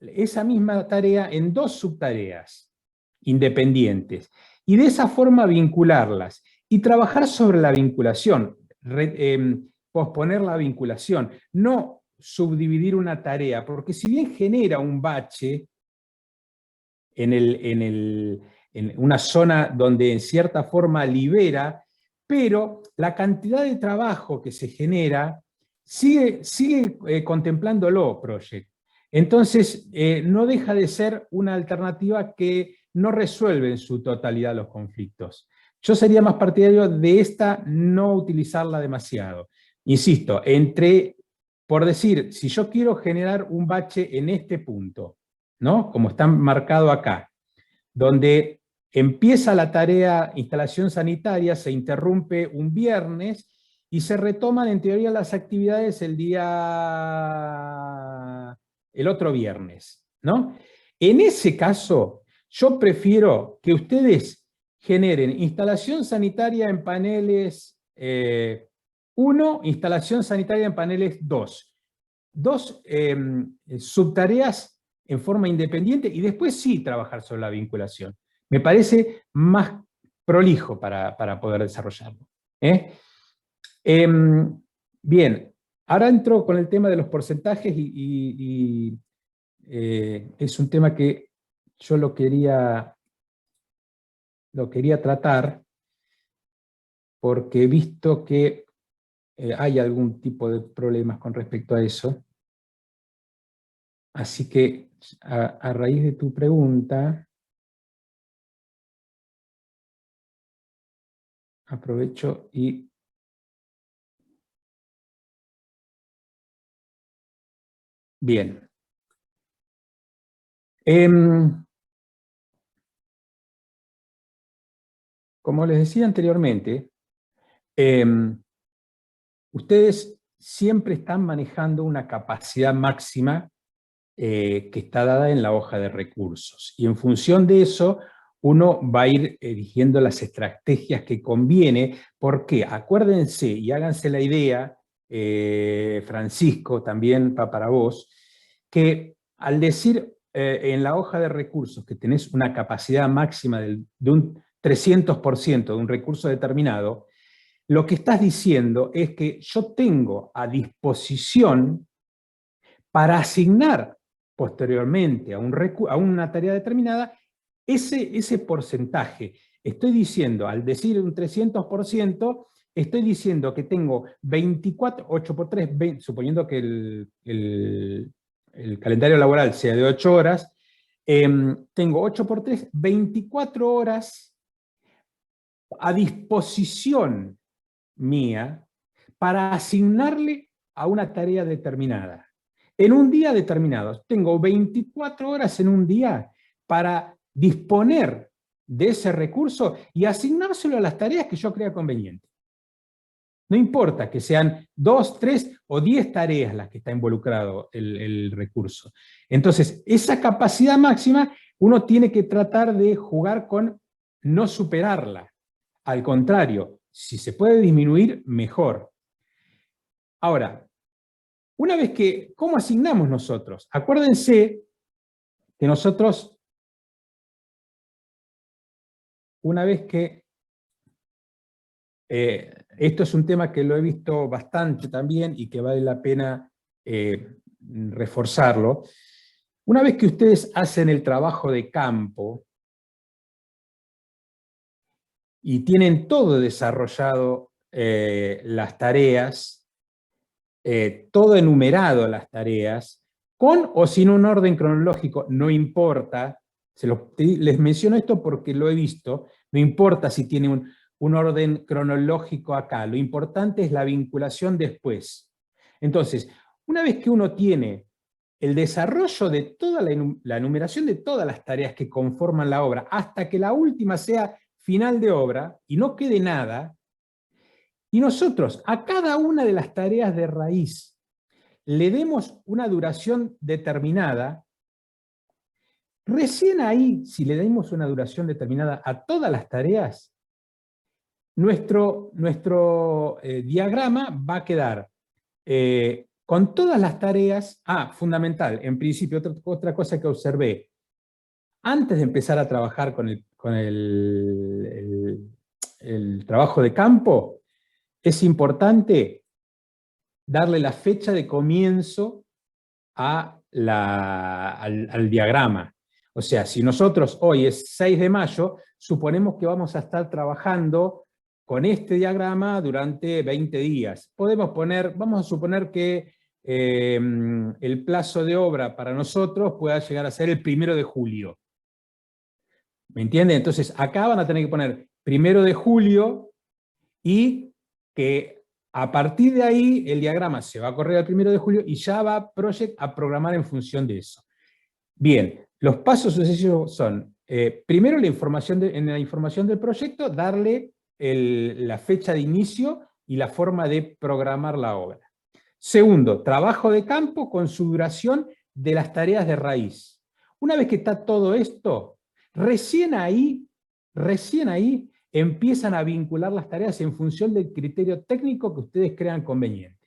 S1: esa misma tarea en 2 subtareas independientes, y de esa forma vincularlas, y trabajar sobre la vinculación, posponer la vinculación, no subdividir una tarea, porque si bien genera un bache en una zona donde en cierta forma libera, pero la cantidad de trabajo que se genera sigue contemplándolo, Project. Entonces, no deja de ser una alternativa que no resuelve en su totalidad los conflictos. Yo sería más partidario de esta, no utilizarla demasiado. Insisto, por decir, si yo quiero generar un bache en este punto, ¿no? Como está marcado acá, donde empieza la tarea instalación sanitaria, se interrumpe un viernes y se retoman en teoría las actividades el otro viernes, ¿no? En ese caso, yo prefiero que ustedes generen instalación sanitaria en paneles 1, instalación sanitaria en paneles 2. 2 subtareas en forma independiente y después sí trabajar sobre la vinculación. Me parece más prolijo para poder desarrollarlo. Bien, ahora entro con el tema de los porcentajes y es un tema que yo lo quería tratar porque he visto que hay algún tipo de problemas con respecto a eso. Así que, a raíz de tu pregunta, aprovecho y bien. Como les decía anteriormente, ustedes siempre están manejando una capacidad máxima que está dada en la hoja de recursos. Y en función de eso, uno va a ir eligiendo las estrategias que conviene, porque acuérdense y háganse la idea, Francisco, también para vos, que al decir en la hoja de recursos que tenés una capacidad máxima de un 300% de un recurso determinado, lo que estás diciendo es que yo tengo a disposición para asignar posteriormente a una tarea determinada ese porcentaje. Estoy diciendo, al decir un 300%, estoy diciendo que tengo 24, 8 por 3, 20, suponiendo que el calendario laboral sea de 8 horas, tengo 8 por 3, 24 horas a disposición mía para asignarle a una tarea determinada. En un día determinado, tengo 24 horas en un día para disponer de ese recurso y asignárselo a las tareas que yo crea conveniente. No importa que sean 2, 3 o 10 tareas las que está involucrado el recurso. Entonces, esa capacidad máxima uno tiene que tratar de jugar con no superarla. Al contrario, si se puede disminuir, mejor. Ahora, una vez que, ¿cómo asignamos nosotros? Acuérdense que nosotros una vez que, esto es un tema que lo he visto bastante también y que vale la pena reforzarlo, una vez que ustedes hacen el trabajo de campo y tienen todo desarrollado, las tareas, todo enumerado las tareas, con o sin un orden cronológico, no importa, les menciono esto porque lo he visto, no importa si tiene un orden cronológico acá, lo importante es la vinculación después. Entonces, una vez que uno tiene el desarrollo de toda la enumeración de todas las tareas que conforman la obra, hasta que la última sea final de obra, y no quede nada, y nosotros a cada una de las tareas de raíz le demos una duración determinada, recién ahí, si le damos una duración determinada a todas las tareas, nuestro diagrama va a quedar con todas las tareas. Fundamental, en principio, otra cosa que observé, antes de empezar a trabajar con el trabajo de campo, es importante darle la fecha de comienzo al diagrama. O sea, si nosotros hoy es 6 de mayo, suponemos que vamos a estar trabajando con este diagrama durante 20 días. Vamos a suponer que el plazo de obra para nosotros pueda llegar a ser el 1 de julio. ¿Me entienden? Entonces acá van a tener que poner 1 de julio y que a partir de ahí el diagrama se va a correr al 1 de julio y ya va Project a programar en función de eso. Bien, los pasos sucesivos son, primero en la información del proyecto, darle la fecha de inicio y la forma de programar la obra. Segundo, trabajo de campo con su duración de las tareas de raíz. Una vez que está todo esto, recién ahí empiezan a vincular las tareas en función del criterio técnico que ustedes crean conveniente.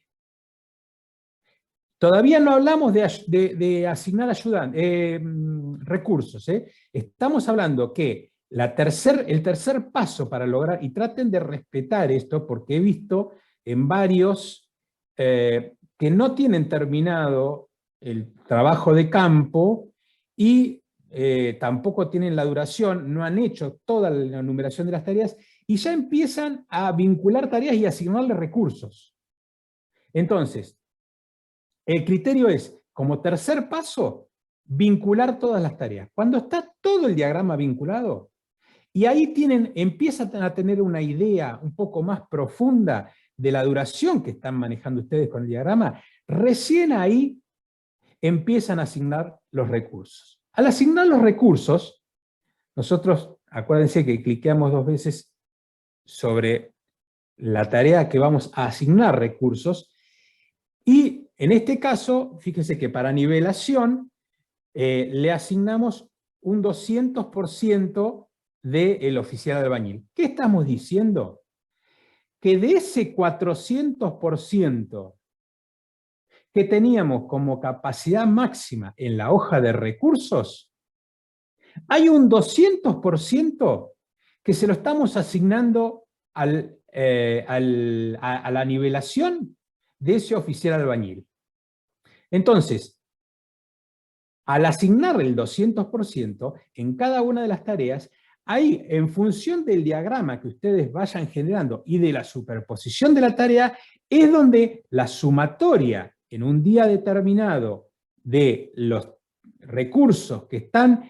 S1: Todavía no hablamos de asignar recursos. Estamos hablando que el tercer paso para lograr, y traten de respetar esto porque he visto en varios que no tienen terminado el trabajo de campo y tampoco tienen la duración, no han hecho toda la numeración de las tareas y ya empiezan a vincular tareas y asignarle recursos. Entonces, el criterio es, como tercer paso, vincular todas las tareas. Cuando está todo el diagrama vinculado, y ahí empiezan a tener una idea un poco más profunda de la duración que están manejando ustedes con el diagrama, recién ahí empiezan a asignar los recursos. Al asignar los recursos, nosotros, acuérdense que cliqueamos 2 veces sobre la tarea que vamos a asignar recursos, y en este caso, fíjense que para nivelación le asignamos un 200% del oficial albañil. ¿Qué estamos diciendo? Que de ese 400% que teníamos como capacidad máxima en la hoja de recursos, hay un 200% que se lo estamos asignando a la nivelación de ese oficial albañil. Entonces, al asignar el 200% en cada una de las tareas, ahí, en función del diagrama que ustedes vayan generando y de la superposición de la tarea, es donde la sumatoria en un día determinado de los recursos que están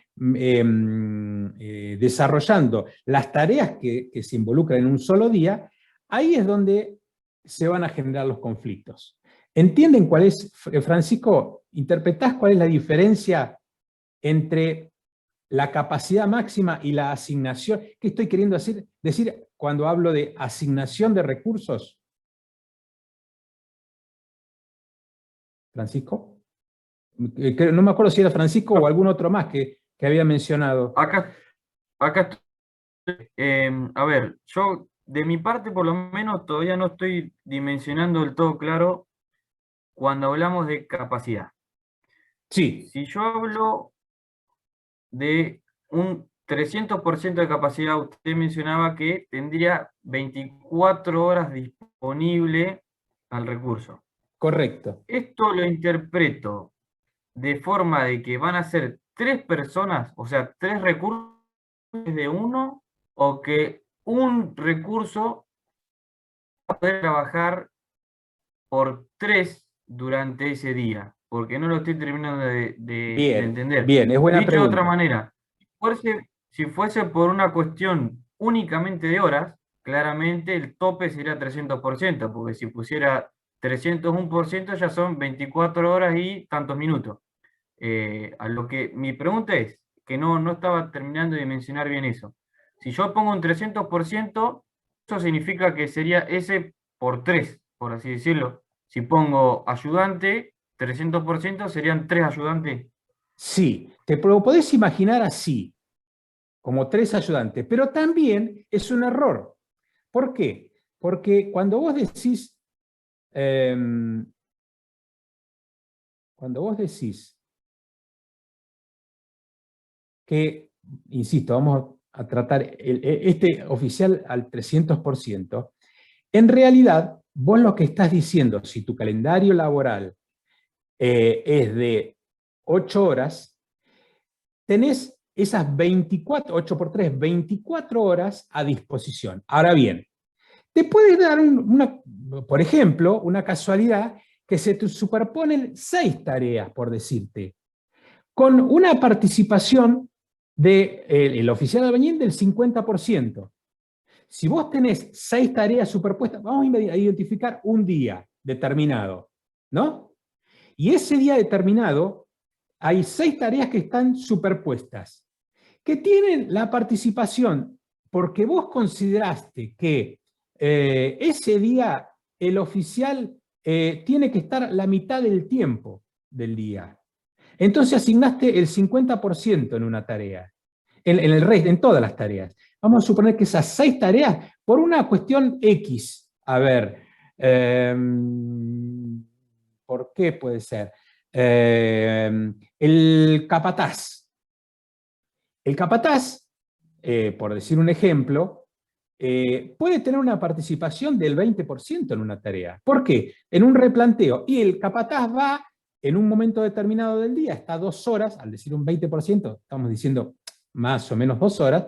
S1: desarrollando las tareas que se involucran en un solo día, ahí es donde se van a generar los conflictos. ¿Entienden cuál es, Francisco? ¿Interpretás cuál es la diferencia entre la capacidad máxima y la asignación? ¿Qué estoy queriendo decir cuando hablo de asignación de recursos? ¿Francisco? No me acuerdo si era Francisco o algún otro más que había mencionado.
S7: Acá estoy. A ver, yo de mi parte por lo menos todavía no estoy dimensionando del todo claro cuando hablamos de capacidad.
S1: Sí.
S7: Si yo hablo de un 300% de capacidad, usted mencionaba que tendría 24 horas disponible al recurso.
S1: Correcto.
S7: Esto lo interpreto de forma de que van a ser 3 personas, o sea, 3 recursos de uno, o que un recurso va a poder trabajar por 3 durante ese día, porque no lo estoy terminando de entender.
S1: Bien, es buena
S7: Dicho
S1: pregunta.
S7: de otra manera, si fuese por una cuestión únicamente de horas, claramente el tope sería 300%, porque si pusiera 301% ya son 24 horas y tantos minutos. A lo que mi pregunta es, que no estaba terminando de mencionar bien eso. Si yo pongo un 300%, eso significa que sería ese por 3, por así decirlo. Si pongo ayudante, 300% serían 3 ayudantes.
S1: Sí, te lo podés imaginar así, como 3 ayudantes, pero también es un error. ¿Por qué? Porque cuando vos decís que, insisto, vamos a tratar este oficial al 300%, en realidad, vos lo que estás diciendo, si tu calendario laboral es de 8 horas, tenés esas 8 por 3, 24 horas a disposición. Ahora bien, te puede dar, por ejemplo, una casualidad que se te superponen 6 tareas, por decirte, con una participación del oficial de albañil del 50%. Si vos tenés 6 tareas superpuestas, vamos a identificar un día determinado, ¿no? Y ese día determinado hay 6 tareas que están superpuestas, que tienen la participación porque vos consideraste que ese día el oficial tiene que estar la mitad del tiempo del día. Entonces asignaste el 50% en una tarea, en todas las tareas. Vamos a suponer que esas 6 tareas, por una cuestión X, a ver, ¿por qué puede ser? El capataz. El capataz, por decir un ejemplo, puede tener una participación del 20% en una tarea. ¿Por qué? En un replanteo. Y el capataz va en un momento determinado del día, está 2 horas, al decir un 20%, estamos diciendo más o menos 2 horas,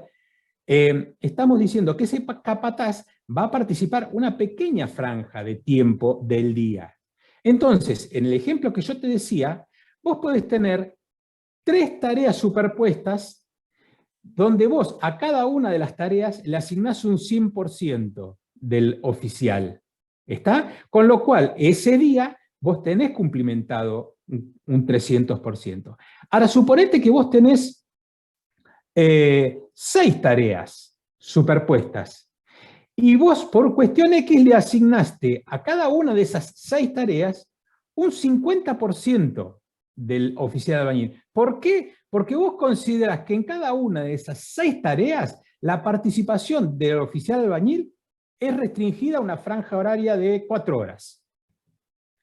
S1: estamos diciendo que ese capataz va a participar una pequeña franja de tiempo del día. Entonces, en el ejemplo que yo te decía, vos podés tener 3 tareas superpuestas donde vos a cada una de las tareas le asignás un 100% del oficial. ¿Está? Con lo cual, ese día vos tenés cumplimentado un 300%. Ahora, suponete que vos tenés 6 tareas superpuestas. Y vos, por cuestión X, le asignaste a cada una de esas 6 tareas un 50% del oficial de albañil. ¿Por qué? Porque vos considerás que en cada una de esas 6 tareas la participación del oficial de albañil es restringida a una franja horaria de 4 horas.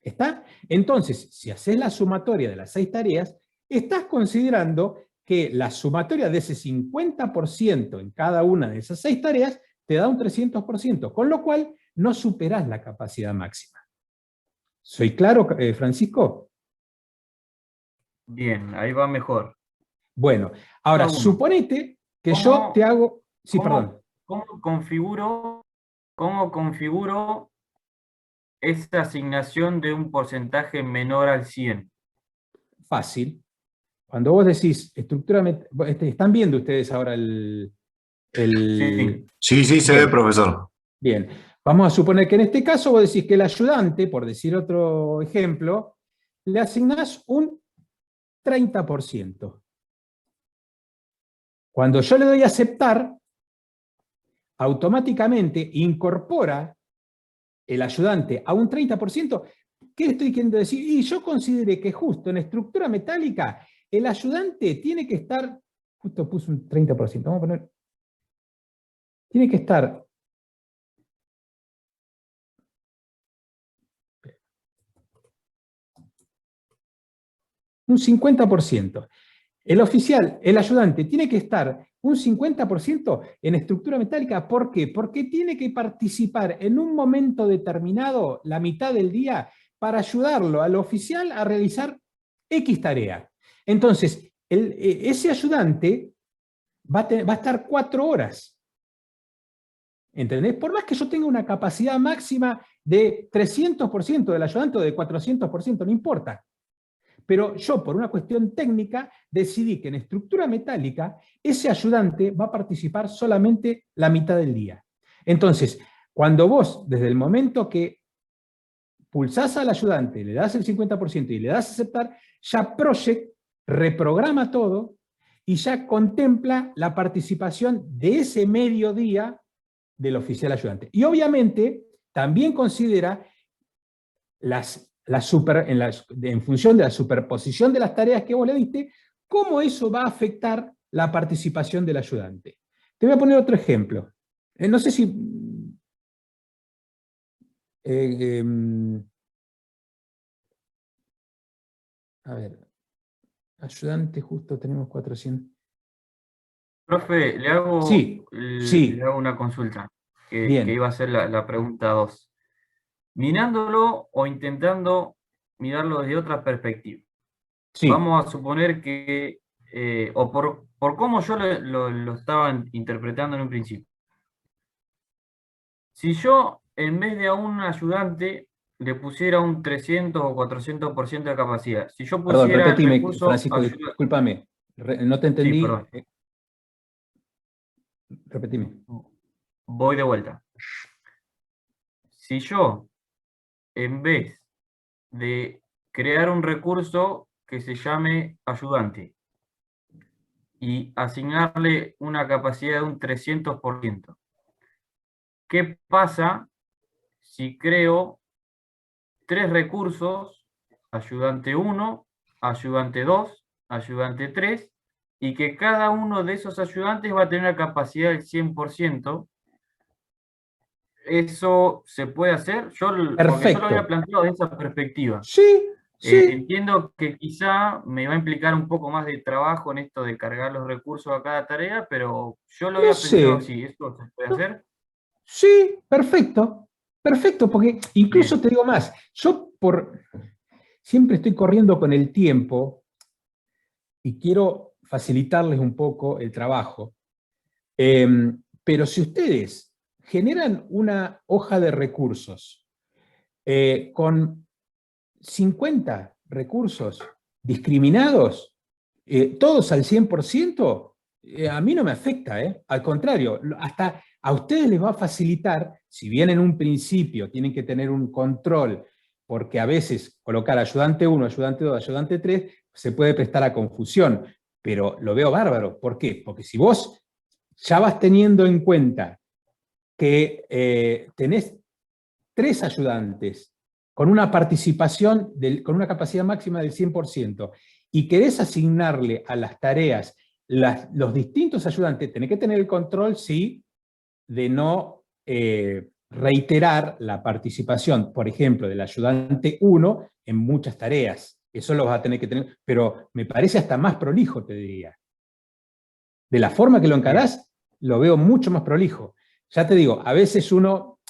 S1: ¿Está? Entonces, si haces la sumatoria de las 6 tareas, estás considerando que la sumatoria de ese 50% en cada una de esas 6 tareas te da un 300%, con lo cual no superás la capacidad máxima. ¿Soy claro, Francisco?
S7: Bien, ahí va mejor.
S1: Bueno, ahora suponete que yo te hago... Sí, perdón.
S7: ¿Cómo configuro esta asignación de un porcentaje menor al 100?
S1: Fácil. Cuando vos decís estructuralmente... ¿Están viendo ustedes ahora el...
S10: Sí, se ve, profesor.
S1: Bien. Vamos a suponer que en este caso vos decís que el ayudante, por decir otro ejemplo, le asignás un 30%. Cuando yo le doy a aceptar, automáticamente incorpora el ayudante a un 30%. ¿Qué estoy queriendo decir? Y yo consideré que justo en estructura metálica el ayudante tiene que estar, justo puse un 30%, vamos a poner, tiene que estar un 50%. El oficial, el ayudante, tiene que estar un 50% en estructura metálica. ¿Por qué? Porque tiene que participar en un momento determinado, la mitad del día, para ayudarlo al oficial a realizar X tarea. Entonces, ese ayudante va a estar 4 horas. ¿Entendés? Por más que yo tenga una capacidad máxima de 300% del ayudante o de 400%, no importa. Pero yo, por una cuestión técnica, decidí que en estructura metálica ese ayudante va a participar solamente la mitad del día. Entonces, cuando vos, desde el momento que pulsás al ayudante, le das el 50% y le das a aceptar, ya Project reprograma todo y ya contempla la participación de ese mediodía del oficial ayudante. Y obviamente también considera en función de la superposición de las tareas que vos le diste, cómo eso va a afectar la participación del ayudante. Te voy a poner otro ejemplo. No sé si... a ver, ayudante justo tenemos 400.
S7: Profe, le hago,
S1: Sí,
S7: le hago una consulta, que
S1: Bien.
S7: iba a ser la pregunta 2. Mirándolo o intentando mirarlo desde otra perspectiva.
S1: Sí.
S7: Vamos a suponer que, o por cómo yo lo estaba interpretando en un principio. Si yo, en vez de a un ayudante, le pusiera un 300 o 400% de capacidad. Si yo pusiera
S1: Perdón, repetime,
S7: el recurso
S1: Francisco, discúlpame. No te entendí.
S7: Sí, perdón.
S1: Repetime.
S7: Voy de vuelta. Si yo, en vez de crear un recurso que se llame ayudante y asignarle una capacidad de un 300%, ¿qué pasa si creo 3 recursos, ayudante 1, ayudante 2, ayudante 3, y que cada uno de esos ayudantes va a tener una capacidad del 100%? ¿Eso se puede hacer? Porque yo lo había planteado desde esa perspectiva.
S1: Sí, sí.
S7: Entiendo que quizá me va a implicar un poco más de trabajo en esto de cargar los recursos a cada tarea, pero yo lo había pensado así. ¿Esto se puede hacer?
S1: Sí, perfecto. Perfecto, porque incluso te digo más. Yo siempre estoy corriendo con el tiempo y quiero facilitarles un poco el trabajo. Pero si ustedes generan una hoja de recursos con 50 recursos discriminados, todos al 100%, a mí no me afecta, al contrario, hasta a ustedes les va a facilitar, si bien en un principio tienen que tener un control, porque a veces colocar ayudante 1, ayudante 2, ayudante 3, se puede prestar a confusión, pero lo veo bárbaro. ¿Por qué? Porque si vos ya vas teniendo en cuenta que tenés 3 ayudantes con una participación, con una capacidad máxima del 100%, y querés asignarle a las tareas los distintos ayudantes, tenés que tener el control, sí, de no reiterar la participación, por ejemplo, del ayudante 1 en muchas tareas. Eso lo vas a tener que tener, pero me parece hasta más prolijo, te diría. De la forma que lo encarás, lo veo mucho más prolijo. Ya te digo, a veces uno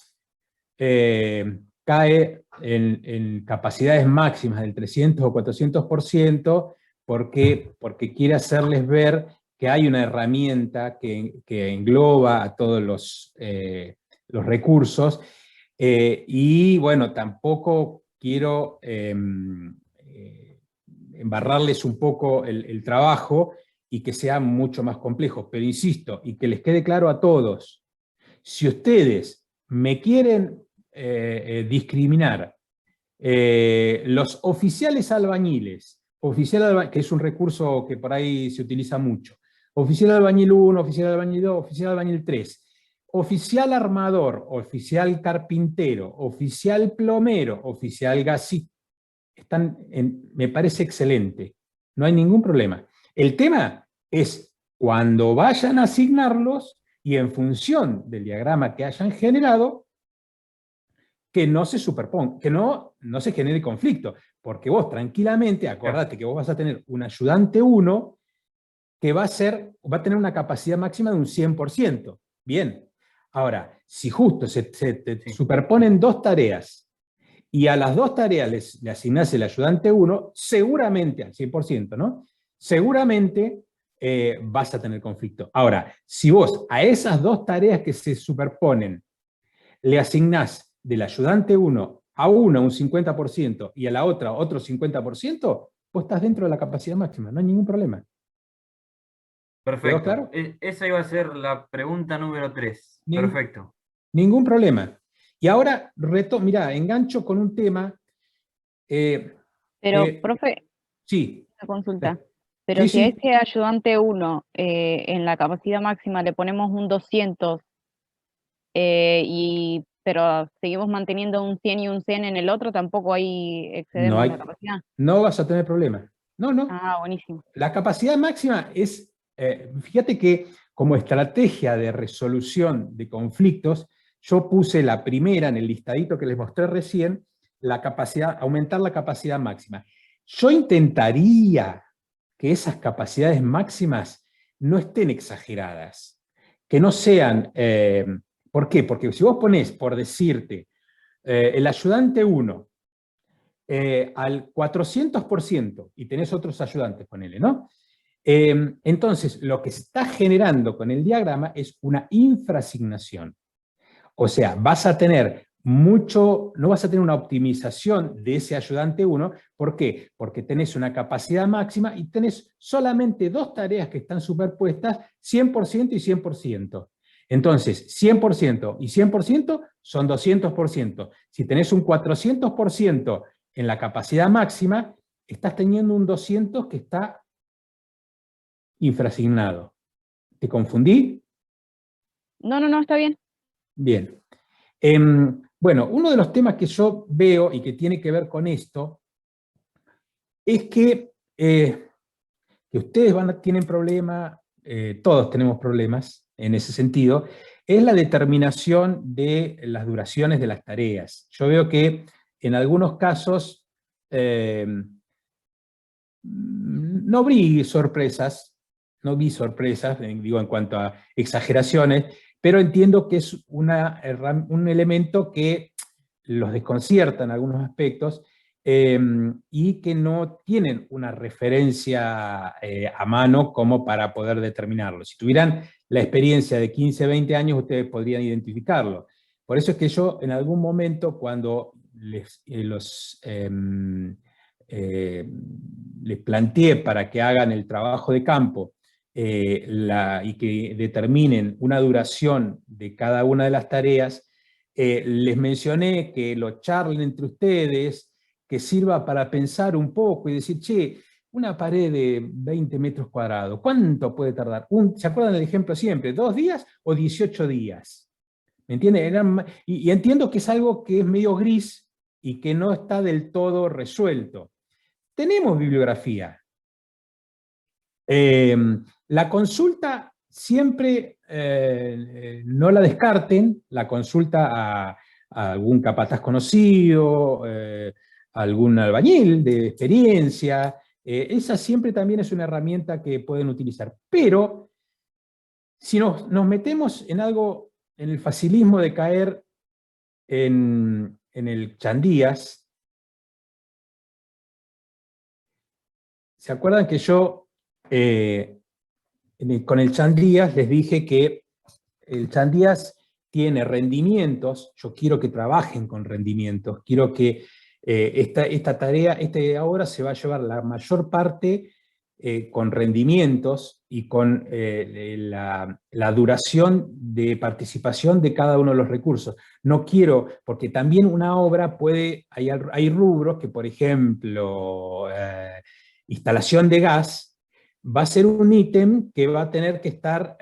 S1: cae en capacidades máximas del 300 o 400% porque quiere hacerles ver que hay una herramienta que engloba a todos los recursos, y bueno, tampoco quiero embarrarles un poco el trabajo y que sea mucho más complejo, pero insisto, y que les quede claro a todos, si ustedes me quieren discriminar los oficiales albañiles, que es un recurso que por ahí se utiliza mucho, oficial albañil 1, oficial albañil 2, oficial albañil 3, oficial armador, oficial carpintero, oficial plomero, oficial gasista, me parece excelente, no hay ningún problema. El tema es cuando vayan a asignarlos y en función del diagrama que hayan generado, que no se superponga, que no se genere conflicto, porque vos tranquilamente, acordate que vos vas a tener un ayudante 1 que va a tener una capacidad máxima de un 100%. Bien. Ahora, si justo se superponen dos tareas y a las dos tareas le asignás el ayudante 1, seguramente, al 100%, ¿no? Seguramente vas a tener conflicto. Ahora, si vos a esas dos tareas que se superponen le asignás del ayudante 1 a una un 50% y a la otra otro 50%, vos estás dentro de la capacidad máxima, no hay ningún problema.
S7: Perfecto.
S1: ¿Quedó claro?
S7: Esa iba a ser la pregunta número 3. Perfecto.
S1: Ningún problema. Y ahora, mirá, engancho con un tema.
S2: Pero, profe,
S1: sí.
S2: una consulta. Pero
S1: Sí,
S2: si a
S1: sí.
S2: ese ayudante 1 en la capacidad máxima le ponemos un 200, pero seguimos manteniendo un 100 y un 100 en el otro, tampoco ahí excedemos la capacidad.
S1: No vas a tener problema. No.
S2: Ah, buenísimo.
S1: La capacidad máxima es, fíjate que como estrategia de resolución de conflictos, yo puse la primera en el listadito que les mostré recién, aumentar la capacidad máxima. Yo intentaría que esas capacidades máximas no estén exageradas, que no sean... ¿por qué? Porque si vos ponés, por decirte, el ayudante 1 al 400% y tenés otros ayudantes, ponele, ¿no? Entonces, lo que se está generando con el diagrama es una infrasignación. O sea, vas a tener no vas a tener una optimización de ese ayudante 1. ¿Por qué? Porque tenés una capacidad máxima y tenés solamente dos tareas que están superpuestas, 100% y 100%. Entonces, 100% y 100% son 200%. Si tenés un 400% en la capacidad máxima, estás teniendo un 200 que está infrasignado. ¿Te confundí?
S2: No, está bien.
S1: Bien. Bueno, uno de los temas que yo veo y que tiene que ver con esto es que ustedes tienen problemas, todos tenemos problemas en ese sentido, es la determinación de las duraciones de las tareas. Yo veo que en algunos casos no vi sorpresas, digo en cuanto a exageraciones, pero entiendo que es un elemento que los desconcierta en algunos aspectos y que no tienen una referencia a mano como para poder determinarlo. Si tuvieran la experiencia de 15, 20 años, ustedes podrían identificarlo. Por eso es que yo en algún momento cuando les planteé para que hagan el trabajo de campo y que determinen una duración de cada una de las tareas, les mencioné que lo charlen entre ustedes, que sirva para pensar un poco y decir, che, una pared de 20 metros cuadrados, ¿cuánto puede tardar? ¿Se acuerdan del ejemplo siempre? ¿2 días o 18 días? ¿Me entienden? Y entiendo que es algo que es medio gris y que no está del todo resuelto. Tenemos bibliografía. La consulta siempre no la descarten, la consulta a algún capataz conocido, algún albañil de experiencia, esa siempre también es una herramienta que pueden utilizar. Pero si nos metemos en algo, en el facilismo de caer en el Chandías, ¿se acuerdan que yo con el Chandías les dije que el Chandías tiene rendimientos? Yo quiero que trabajen con rendimientos, quiero que esta tarea, esta obra se va a llevar la mayor parte con rendimientos y con la duración de participación de cada uno de los recursos. No quiero, porque también una obra hay rubros que, por ejemplo, instalación de gas, va a ser un ítem que va a tener que estar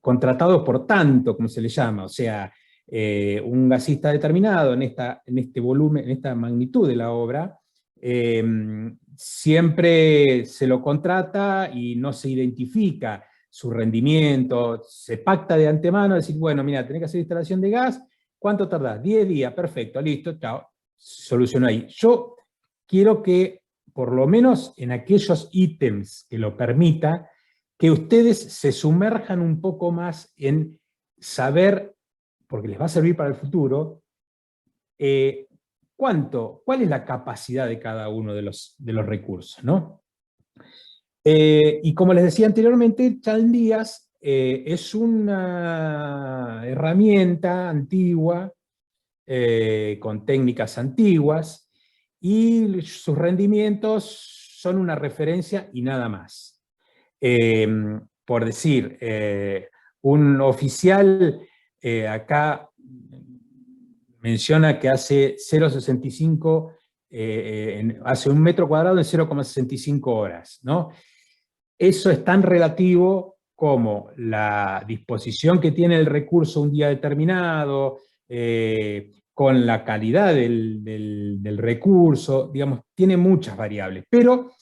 S1: contratado por tanto, como se le llama, o sea, un gasista determinado en este volumen, en esta magnitud de la obra, siempre se lo contrata y no se identifica su rendimiento, se pacta de antemano, decir, bueno, mira, tenés que hacer instalación de gas, ¿cuánto tardás? 10 días, perfecto, listo, chao, solucionó ahí. Yo quiero que por lo menos en aquellos ítems que lo permita, que ustedes se sumerjan un poco más en saber, porque les va a servir para el futuro, cuál es la capacidad de cada uno de los recursos, ¿no? Y como les decía anteriormente, Chandías es una herramienta antigua, con técnicas antiguas, y sus rendimientos son una referencia y nada más. Por decir, un oficial acá menciona que hace 0,65, hace 1 metro cuadrado en 0,65 horas, ¿no? Eso es tan relativo como la disposición que tiene el recurso un día determinado, con la calidad del recurso, digamos, tiene muchas variables, pero...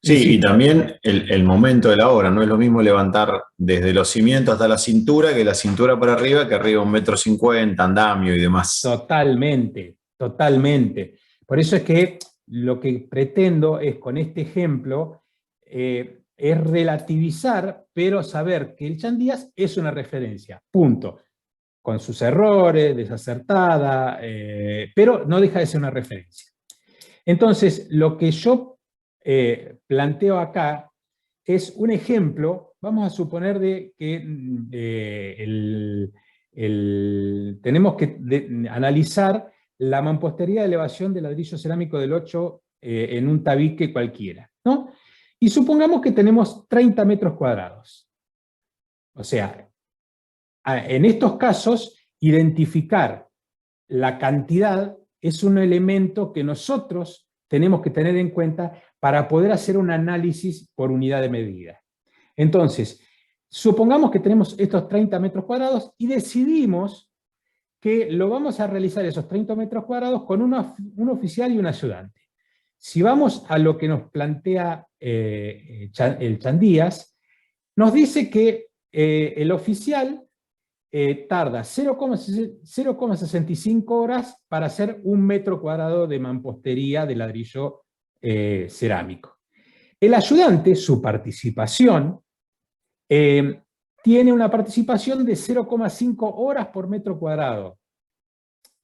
S10: Sí, y también el momento de la obra, no es lo mismo levantar desde los cimientos hasta la cintura, que la cintura para arriba, que arriba 1,50 m, andamio y demás.
S1: Totalmente, totalmente. Por eso es que lo que pretendo es, con este ejemplo, es relativizar, pero saber que el Chandías es una referencia, punto. Con sus errores, desacertada, pero no deja de ser una referencia. Entonces, lo que yo planteo acá es un ejemplo. Vamos a suponer que tenemos que analizar la mampostería de elevación de ladrillo cerámico del 8 en un tabique cualquiera, ¿no? Y supongamos que tenemos 30 metros cuadrados. O sea, en estos casos, identificar la cantidad es un elemento que nosotros tenemos que tener en cuenta para poder hacer un análisis por unidad de medida. Entonces, supongamos que tenemos estos 30 metros cuadrados y decidimos que lo vamos a realizar esos 30 metros cuadrados con un oficial y un ayudante. Si vamos a lo que nos plantea el Chandías, nos dice que el oficial tarda 0,65 horas para hacer 1 metro cuadrado de mampostería de ladrillo cerámico. El ayudante, su participación, tiene una participación de 0,5 horas por metro cuadrado.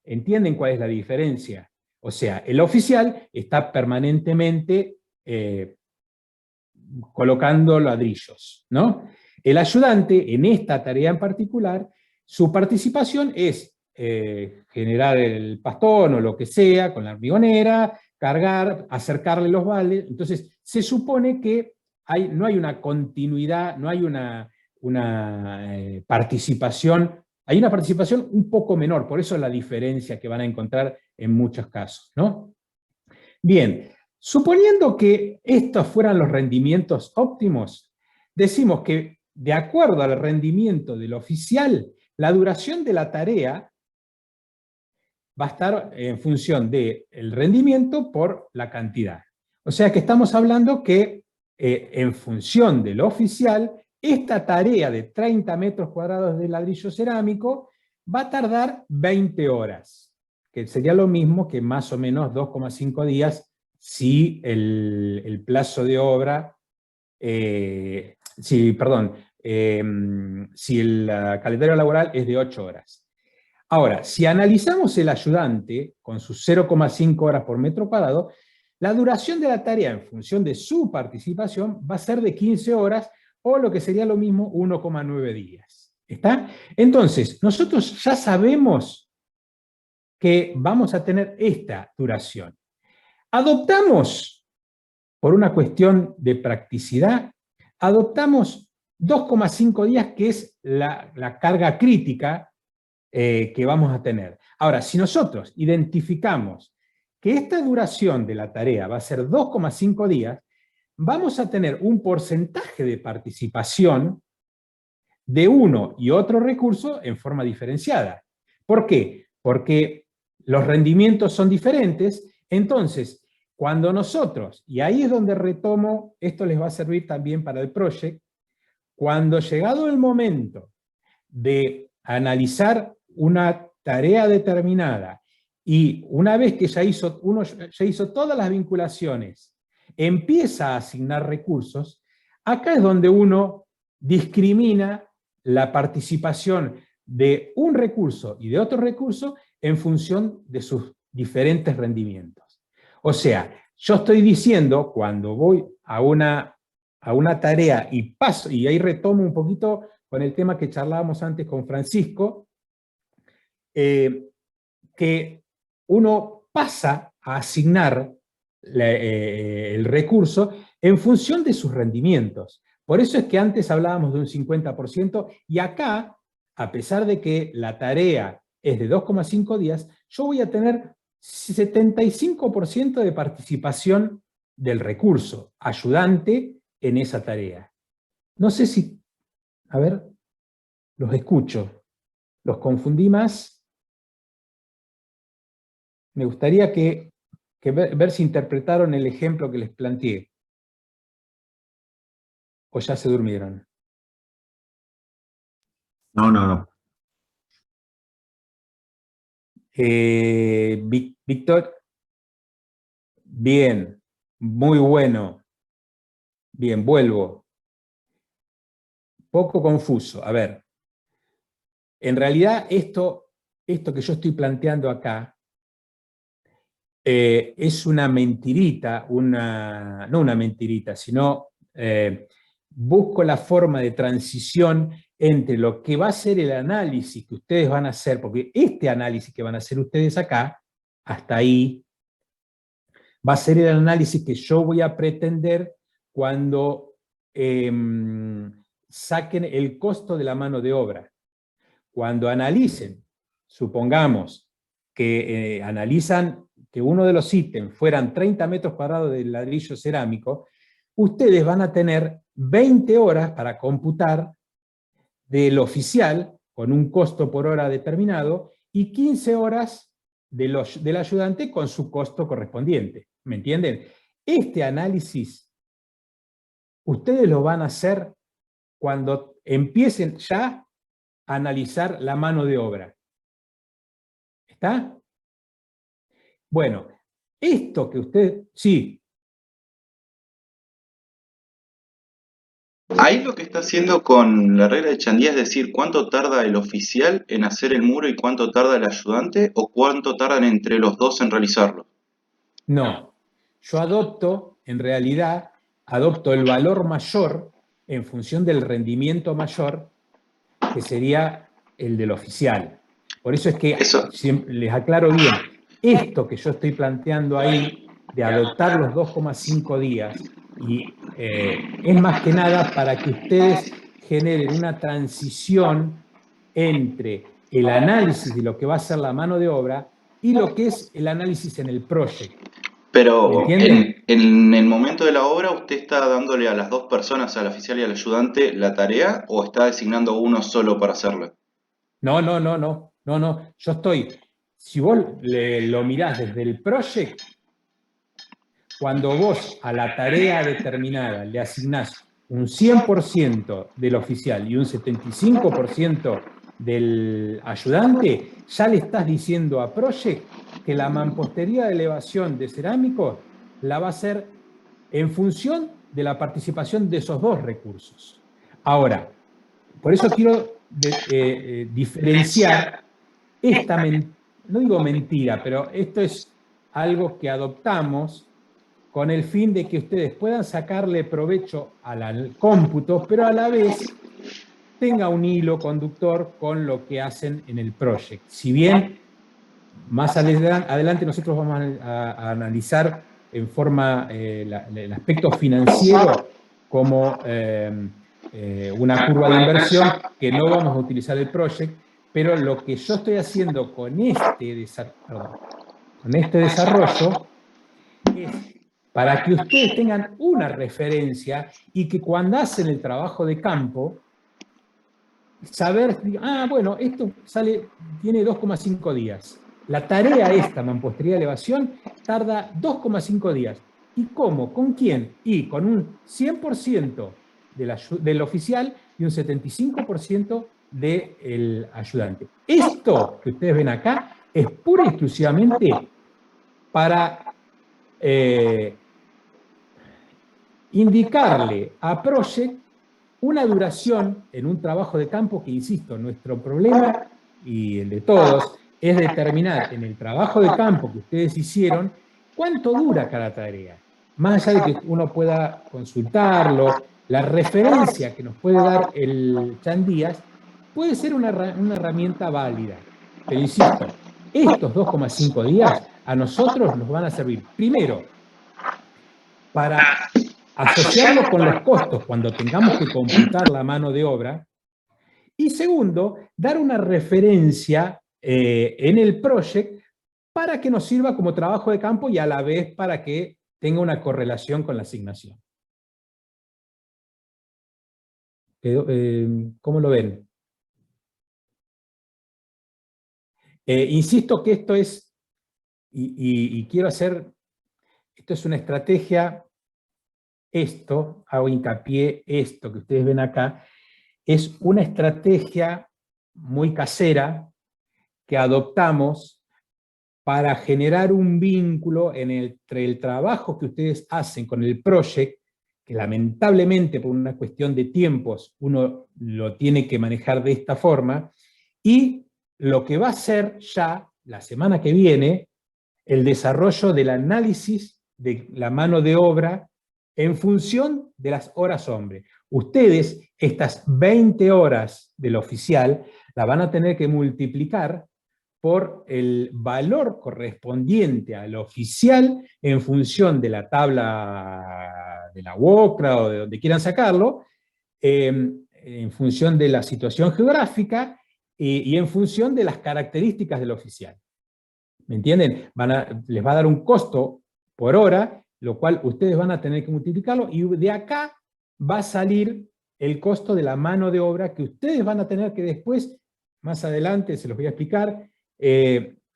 S1: ¿Entienden cuál es la diferencia? O sea, el oficial está permanentemente colocando ladrillos, ¿no? El ayudante, en esta tarea en particular, su participación es generar el pastón o lo que sea con la hormigonera, cargar, acercarle los baldes. Entonces, se supone que no hay una continuidad, no hay una participación, hay una participación un poco menor, por eso la diferencia que van a encontrar en muchos casos, ¿no? Bien, suponiendo que estos fueran los rendimientos óptimos, decimos que de acuerdo al rendimiento del oficial, la duración de la tarea va a estar en función del rendimiento por la cantidad. O sea que estamos hablando que en función del oficial, esta tarea de 30 metros cuadrados de ladrillo cerámico va a tardar 20 horas, que sería lo mismo que más o menos 2,5 días si el plazo de obra, si el calendario laboral es de 8 horas. Ahora, si analizamos el ayudante con sus 0,5 horas por metro cuadrado, la duración de la tarea en función de su participación va a ser de 15 horas o lo que sería lo mismo 1,9 días. ¿Está? Entonces, nosotros ya sabemos que vamos a tener esta duración. Adoptamos, por una cuestión de practicidad, adoptamos 2,5 días, que es la carga crítica que vamos a tener. Ahora, si nosotros identificamos que esta duración de la tarea va a ser 2,5 días, vamos a tener un porcentaje de participación de uno y otro recurso en forma diferenciada. ¿Por qué? Porque los rendimientos son diferentes. Entonces, cuando nosotros, y ahí es donde retomo, esto les va a servir también para el project, cuando llegado el momento de analizar una tarea determinada y una vez que uno ya hizo todas las vinculaciones empieza a asignar recursos, acá es donde uno discrimina la participación de un recurso y de otro recurso en función de sus diferentes rendimientos. O sea, yo estoy diciendo, cuando voy a una tarea y paso, y ahí retomo un poquito con el tema que charlábamos antes con Francisco, que uno pasa a asignar el recurso en función de sus rendimientos. Por eso es que antes hablábamos de un 50%, y acá, a pesar de que la tarea es de 2,5 días, yo voy a tener 75% de participación del recurso ayudante en esa tarea. No sé si, a ver, los escucho. ¿Los confundí más? Me gustaría ver si interpretaron el ejemplo que les planteé. ¿O ya se durmieron?
S10: No.
S1: Víctor. Bien, muy bueno. Bien, vuelvo. Poco confuso. A ver, en realidad esto que yo estoy planteando acá es una mentirita, no una mentirita, sino busco la forma de transición entre lo que va a ser el análisis que ustedes van a hacer, porque este análisis que van a hacer ustedes acá, hasta ahí, va a ser el análisis que yo voy a pretender cuando saquen el costo de la mano de obra. Cuando analicen, supongamos que analizan que uno de los ítems fueran 30 metros cuadrados de ladrillo cerámico, ustedes van a tener 20 horas para computar del oficial, con un costo por hora determinado, y 15 horas del ayudante con su costo correspondiente. ¿Me entienden? Este análisis, ustedes lo van a hacer cuando empiecen ya a analizar la mano de obra. ¿Está? Bueno, esto que usted... Sí.
S9: Ahí lo que está haciendo con la regla de Chandía es decir, ¿cuánto tarda el oficial en hacer el muro y cuánto tarda el ayudante? ¿O cuánto tardan entre los dos en realizarlo?
S1: No, yo en realidad, adopto el valor mayor en función del rendimiento mayor, que sería el del oficial. Por eso es que les aclaro bien, esto que yo estoy planteando ahí, de adoptar los 2,5 días, y es más que nada para que ustedes generen una transición entre el análisis de lo que va a ser la mano de obra y lo que es el análisis en el proyecto.
S9: Pero en el momento de la obra, ¿usted está dándole a las dos personas, al oficial y al ayudante, la tarea o está designando uno solo para hacerla?
S1: No. Yo estoy, si vos lo mirás desde el proyecto, cuando vos a la tarea determinada le asignás un 100% del oficial y un 75% del ayudante, ya le estás diciendo a Project que la mampostería de elevación de cerámico la va a hacer en función de la participación de esos dos recursos. Ahora, por eso quiero diferenciar esta, no digo mentira, pero esto es algo que adoptamos con el fin de que ustedes puedan sacarle provecho al cómputo, pero a la vez tenga un hilo conductor con lo que hacen en el proyecto. Si bien más adelante nosotros vamos a analizar en forma el aspecto financiero como una curva de inversión, que no vamos a utilizar el proyecto, pero lo que yo estoy haciendo con este desarrollo es para que ustedes tengan una referencia y que cuando hacen el trabajo de campo, saber, bueno, esto tiene 2,5 días. La tarea esta, mampostería de elevación, tarda 2,5 días. ¿Y cómo? ¿Con quién? Y con un 100% del oficial y un 75% del ayudante. Esto que ustedes ven acá es pura y exclusivamente para indicarle a Project una duración en un trabajo de campo que, insisto, nuestro problema y el de todos es determinar en el trabajo de campo que ustedes hicieron cuánto dura cada tarea. Más allá de que uno pueda consultarlo, la referencia que nos puede dar el Chan Díaz puede ser una herramienta válida. Pero insisto, estos 2,5 días a nosotros nos van a servir, primero, para asociarlo con los costos cuando tengamos que computar la mano de obra, y segundo, dar una referencia en el project para que nos sirva como trabajo de campo y a la vez para que tenga una correlación con la asignación. ¿Cómo lo ven? Insisto que esto es, y quiero hacer, esto es una estrategia, hago hincapié, esto que ustedes ven acá, es una estrategia muy casera que adoptamos para generar un vínculo entre el trabajo que ustedes hacen con el project, que lamentablemente por una cuestión de tiempos uno lo tiene que manejar de esta forma, y lo que va a ser ya la semana que viene el desarrollo del análisis de la mano de obra en función de las horas hombre. Ustedes, estas 20 horas del oficial, la van a tener que multiplicar por el valor correspondiente al oficial en función de la tabla de la UOCRA o de donde quieran sacarlo, en función de la situación geográfica y en función de las características del oficial. ¿Me entienden? Les va a dar un costo por hora, lo cual ustedes van a tener que multiplicarlo, y de acá va a salir el costo de la mano de obra que ustedes van a tener que después, más adelante se los voy a explicar,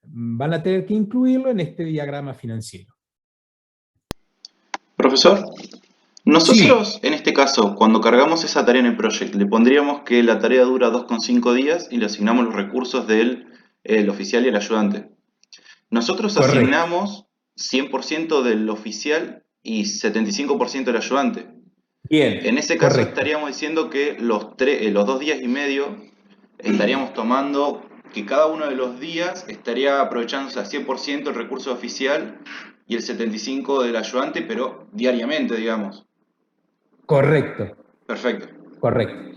S1: van a tener que incluirlo en este diagrama financiero.
S9: Profesor, nosotros en este caso, cuando cargamos esa tarea en el project, le pondríamos que la tarea dura 2,5 días y le asignamos los recursos del oficial y el ayudante. Nosotros asignamos 100% del oficial y 75% del ayudante.
S1: Bien.
S9: En ese caso estaríamos diciendo que los 2 días y medio estaríamos tomando que cada uno de los días estaría aprovechándose al 100% el recurso oficial y el 75% del ayudante, pero diariamente, digamos.
S1: Correcto.
S9: Perfecto.
S1: Correcto.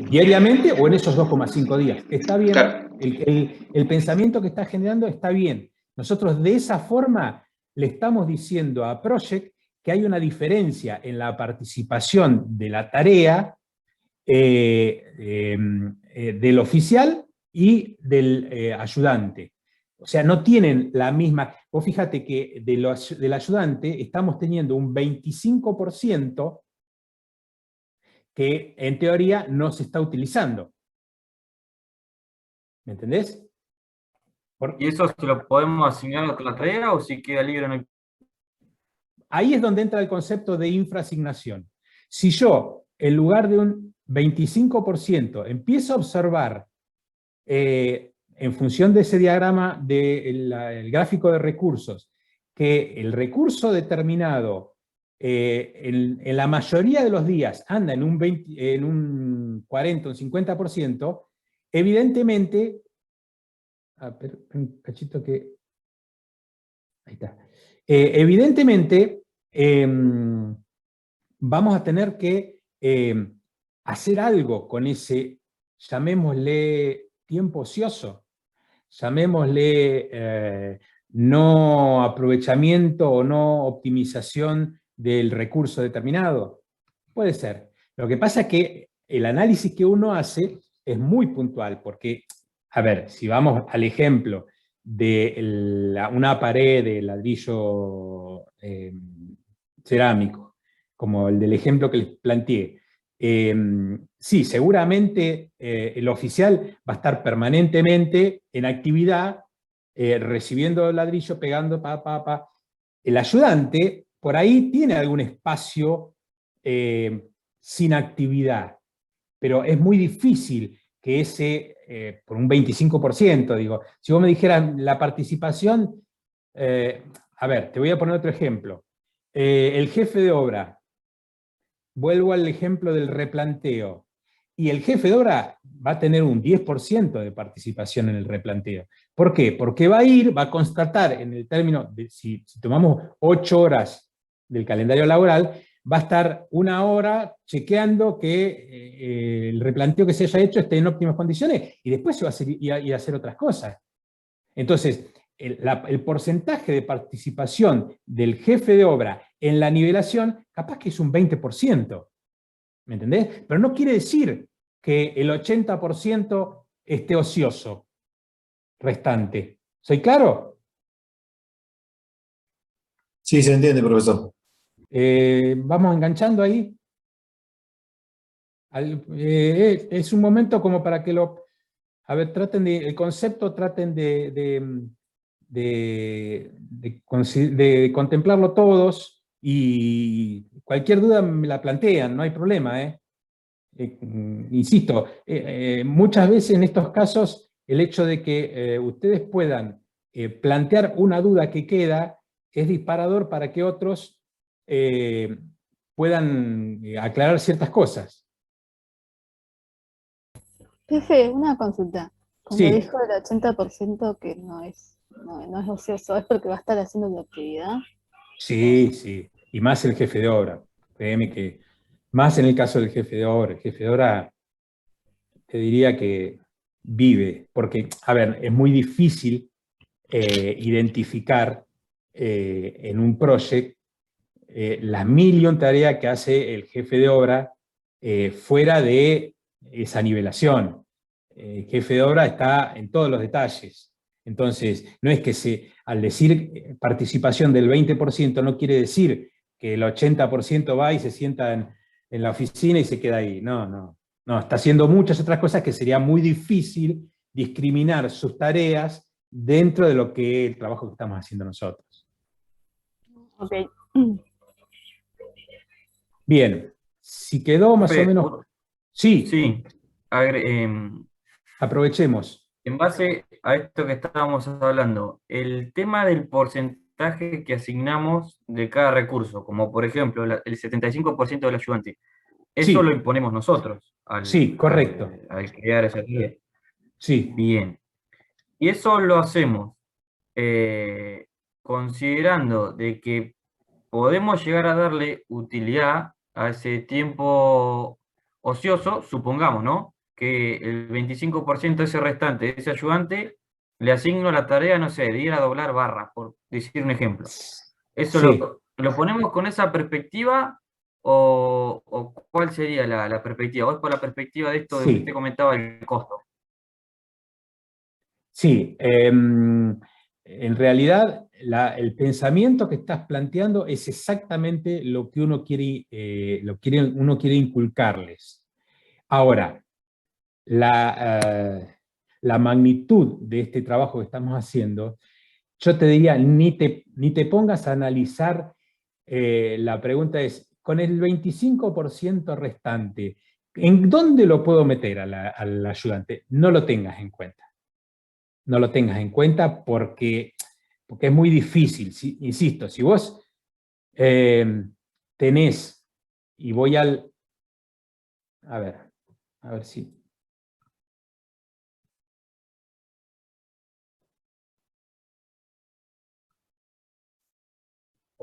S1: Diariamente o en esos 2,5 días. Está bien. Claro. El pensamiento que está generando está bien. Nosotros de esa forma le estamos diciendo a Project que hay una diferencia en la participación de la tarea del oficial y del ayudante. O sea, no tienen la misma... Vos fíjate que del ayudante estamos teniendo un 25% que en teoría no se está utilizando. ¿Me entendés?
S7: ¿Y eso se lo podemos asignar a la tarea o si queda libre en el...
S1: Ahí es donde entra el concepto de infraasignación. Si yo, en lugar de un 25%, empiezo a observar, en función de ese diagrama del gráfico de recursos, que el recurso determinado en la mayoría de los días anda en un 40 o un 50%, evidentemente... pero un cachito que... Ahí está. Evidentemente, vamos a tener que hacer algo con ese, llamémosle tiempo ocioso, llamémosle no aprovechamiento o no optimización del recurso determinado. Puede ser. Lo que pasa es que el análisis que uno hace es muy puntual, porque, a ver, si vamos al ejemplo de una pared de ladrillo cerámico, como el del ejemplo que les planteé, sí, seguramente el oficial va a estar permanentemente en actividad, recibiendo el ladrillo, pegando, El ayudante, por ahí tiene algún espacio sin actividad, pero es muy difícil que ese, por un 25%, digo, si vos me dijeras la participación, a ver, te voy a poner otro ejemplo. el jefe de obra, vuelvo al ejemplo del replanteo, y el jefe de obra va a tener un 10% de participación en el replanteo. ¿Por qué? Porque va a constatar en el término, si tomamos 8 horas del calendario laboral, va a estar 1 hora chequeando que el replanteo que se haya hecho esté en óptimas condiciones, y después se va a ir a hacer otras cosas. Entonces, el porcentaje de participación del jefe de obra en la nivelación, capaz que es un 20%. ¿Me entendés? Pero no quiere decir que el 80% esté ocioso, restante. ¿Soy claro?
S10: Sí, se entiende, profesor.
S1: Vamos enganchando ahí. Es un momento como para que a ver, el concepto traten de contemplarlo todos, y cualquier duda me la plantean, no hay problema, ¿eh? Insisto, muchas veces en estos casos el hecho de que ustedes puedan plantear una duda que queda es disparador para que otros puedan aclarar ciertas cosas.
S13: Jefe, una consulta. Cuando
S1: Sí.
S13: dijo el 80% que no es ocioso, ¿es porque va a estar haciendo la actividad?
S1: Sí, sí, y más el jefe de obra. Créeme que más en el caso del jefe de obra. El jefe de obra te diría que vive, porque, a ver, es muy difícil identificar en un proyecto las 1.000.000 tareas que hace el jefe de obra fuera de esa nivelación. El jefe de obra está en todos los detalles. Entonces, no es que al decir participación del 20% no quiere decir que el 80% va y se sienta en la oficina y se queda ahí. No, no. No, está haciendo muchas otras cosas que sería muy difícil discriminar sus tareas dentro de lo que el trabajo que estamos haciendo nosotros.
S13: Ok.
S1: Bien, si quedó más o menos... Sí.
S7: Sí.
S1: Aprovechemos.
S7: En base a esto que estábamos hablando, el tema del porcentaje que asignamos de cada recurso, como por ejemplo el 75% del ayudante, eso
S1: Sí.
S7: lo imponemos nosotros
S1: Sí, correcto.
S7: al crear esa tarea.
S1: Sí.
S7: Bien. Y eso lo hacemos considerando de que podemos llegar a darle utilidad a ese tiempo ocioso, supongamos, ¿no? Que el 25% de ese restante, de ese ayudante, le asigno la tarea, no sé, de ir a doblar barras, por decir un ejemplo. ¿Eso
S1: Sí.
S7: lo ponemos con esa perspectiva o cuál sería la perspectiva? ¿O es por la perspectiva de esto de que
S1: Sí.
S7: usted comentaba, el costo?
S1: Sí, en realidad el pensamiento que estás planteando es exactamente lo que uno quiere inculcarles. Ahora, la magnitud de este trabajo que estamos haciendo, yo te diría, ni te pongas a analizar, la pregunta es, con el 25% restante, ¿en dónde lo puedo meter al ayudante? No lo tengas en cuenta. No lo tengas en cuenta porque es muy difícil. Insisto, si vos tenés, y voy a ver si...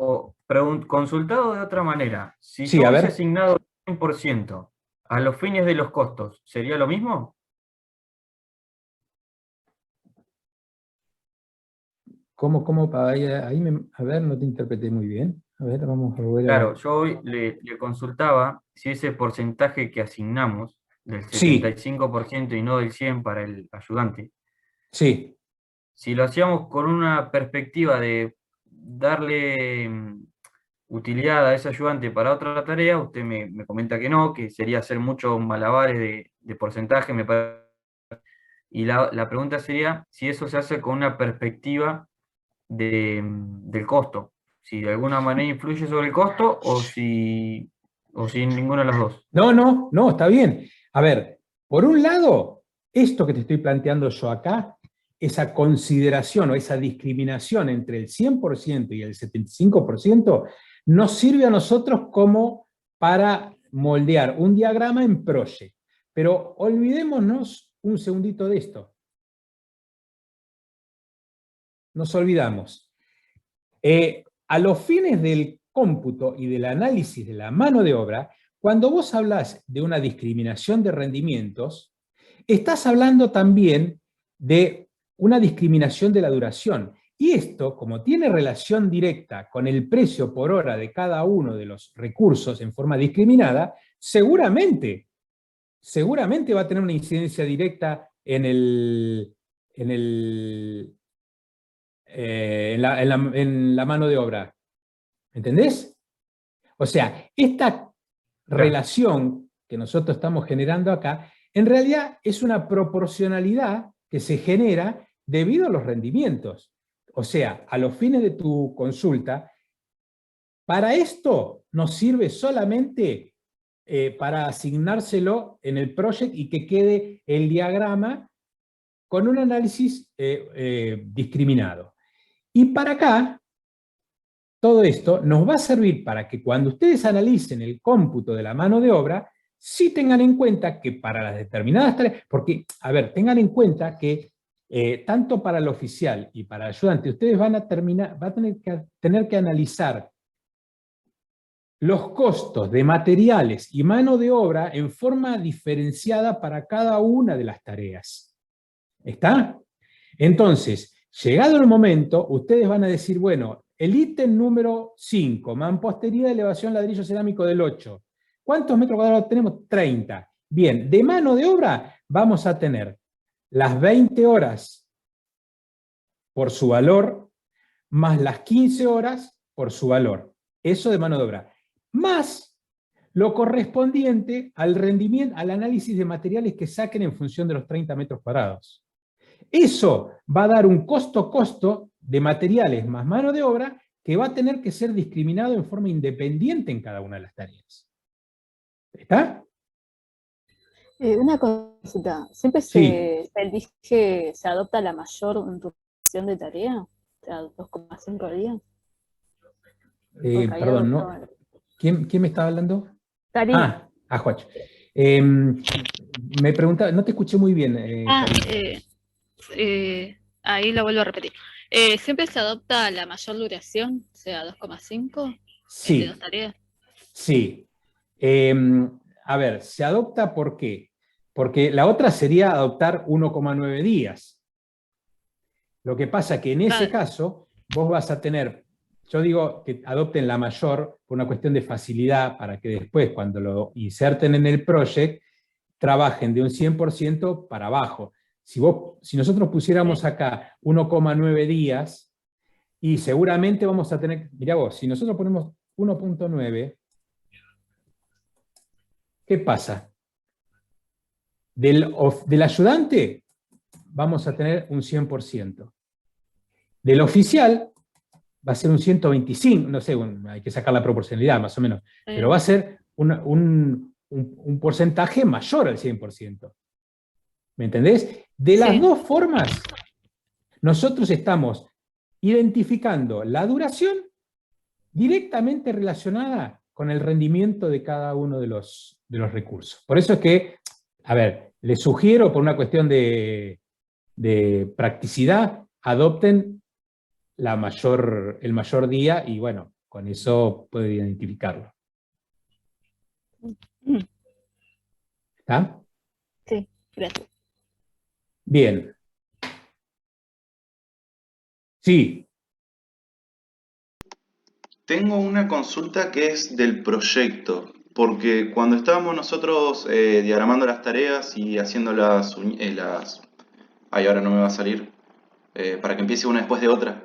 S7: O consultado de otra manera, si
S1: Sí,
S7: yo
S1: a
S7: hubiese
S1: ver.
S7: asignado el 100% a los fines de los costos, ¿sería lo mismo?
S1: ¿Cómo? A ver, no te interpreté muy bien. A ver, vamos a volver a...
S7: Claro, yo hoy le consultaba si ese porcentaje que asignamos, del
S1: Sí.
S7: 75% y no del 100% para el ayudante,
S1: Sí.
S7: si lo hacíamos con una perspectiva de darle utilidad a ese ayudante para otra tarea, usted me comenta que no, que sería hacer muchos malabares de porcentaje, me parece. Y la pregunta sería si eso se hace con una perspectiva del costo, si de alguna manera influye sobre el costo o si ninguna de las dos.
S1: No, está bien. A ver, por un lado, esto que te estoy planteando yo acá, esa consideración o esa discriminación entre el 100% y el 75%, nos sirve a nosotros como para moldear un diagrama en Project. Pero olvidémonos un segundito de esto. Nos olvidamos. A los fines del cómputo y del análisis de la mano de obra, cuando vos hablas de una discriminación de rendimientos, estás hablando también de una discriminación de la duración. Y esto, como tiene relación directa con el precio por hora de cada uno de los recursos en forma discriminada, seguramente va a tener una incidencia directa en la mano de obra. ¿Entendés? O sea, esta relación que nosotros estamos generando acá, en realidad es una proporcionalidad que se genera debido a los rendimientos. O sea, a los fines de tu consulta, para esto nos sirve solamente para asignárselo en el project y que quede el diagrama con un análisis discriminado. Y para acá, todo esto nos va a servir para que cuando ustedes analicen el cómputo de la mano de obra, sí tengan en cuenta que para las determinadas tareas, porque, a ver, tengan en cuenta que tanto para el oficial y para el ayudante, ustedes van a tener que analizar los costos de materiales y mano de obra en forma diferenciada para cada una de las tareas. ¿Está? Entonces, llegado el momento, ustedes van a decir, bueno, el ítem número 5, mampostería de elevación ladrillo cerámico del 8. ¿Cuántos metros cuadrados tenemos? 30. Bien, de mano de obra vamos a tener las 20 horas por su valor, más las 15 horas por su valor. Eso de mano de obra. Más lo correspondiente al rendimiento, al análisis de materiales que saquen en función de los 30 metros cuadrados. Eso va a dar un costo de materiales más mano de obra que va a tener que ser discriminado en forma independiente en cada una de las tareas. ¿Está?
S13: Una consulta. ¿Siempre se elige, se adopta la mayor duración de tarea? O sea, 2,5 días.
S1: Perdón, ¿no? ¿Quién me estaba hablando?
S13: Karina.
S1: Juach. Me preguntaba, no te escuché muy bien.
S14: Ahí lo vuelvo a repetir. ¿Siempre se adopta la mayor duración, o sea, 2,5?
S1: Sí.
S14: ¿De 2 tareas?
S1: Sí. A ver, se adopta ¿por qué? Porque la otra sería adoptar 1,9 días. Lo que pasa que en ese caso, vos vas a tener, yo digo que adopten la mayor por una cuestión de facilidad, para que después, cuando lo inserten en el project, trabajen de un 100% para abajo. Si nosotros pusiéramos acá 1,9 días, y seguramente vamos a tener, mirá vos, si nosotros ponemos 1,9, ¿qué pasa? Del ayudante vamos a tener un 100%. Del oficial va a ser un 125, no sé, hay que sacar la proporcionalidad más o menos, pero va a ser un porcentaje mayor al 100%. ¿Me entendés? De las dos formas, nosotros estamos identificando la duración directamente relacionada con el rendimiento de cada uno de los recursos. Por eso es que, a ver, les sugiero, por una cuestión de practicidad, adopten el mayor día y bueno, con eso pueden identificarlo. ¿Está?
S13: Sí, gracias.
S1: Bien. Sí.
S9: Tengo una consulta que es del proyecto, porque cuando estábamos nosotros diagramando las tareas y haciendo ay, ahora no me va a salir, para que empiece una después de otra.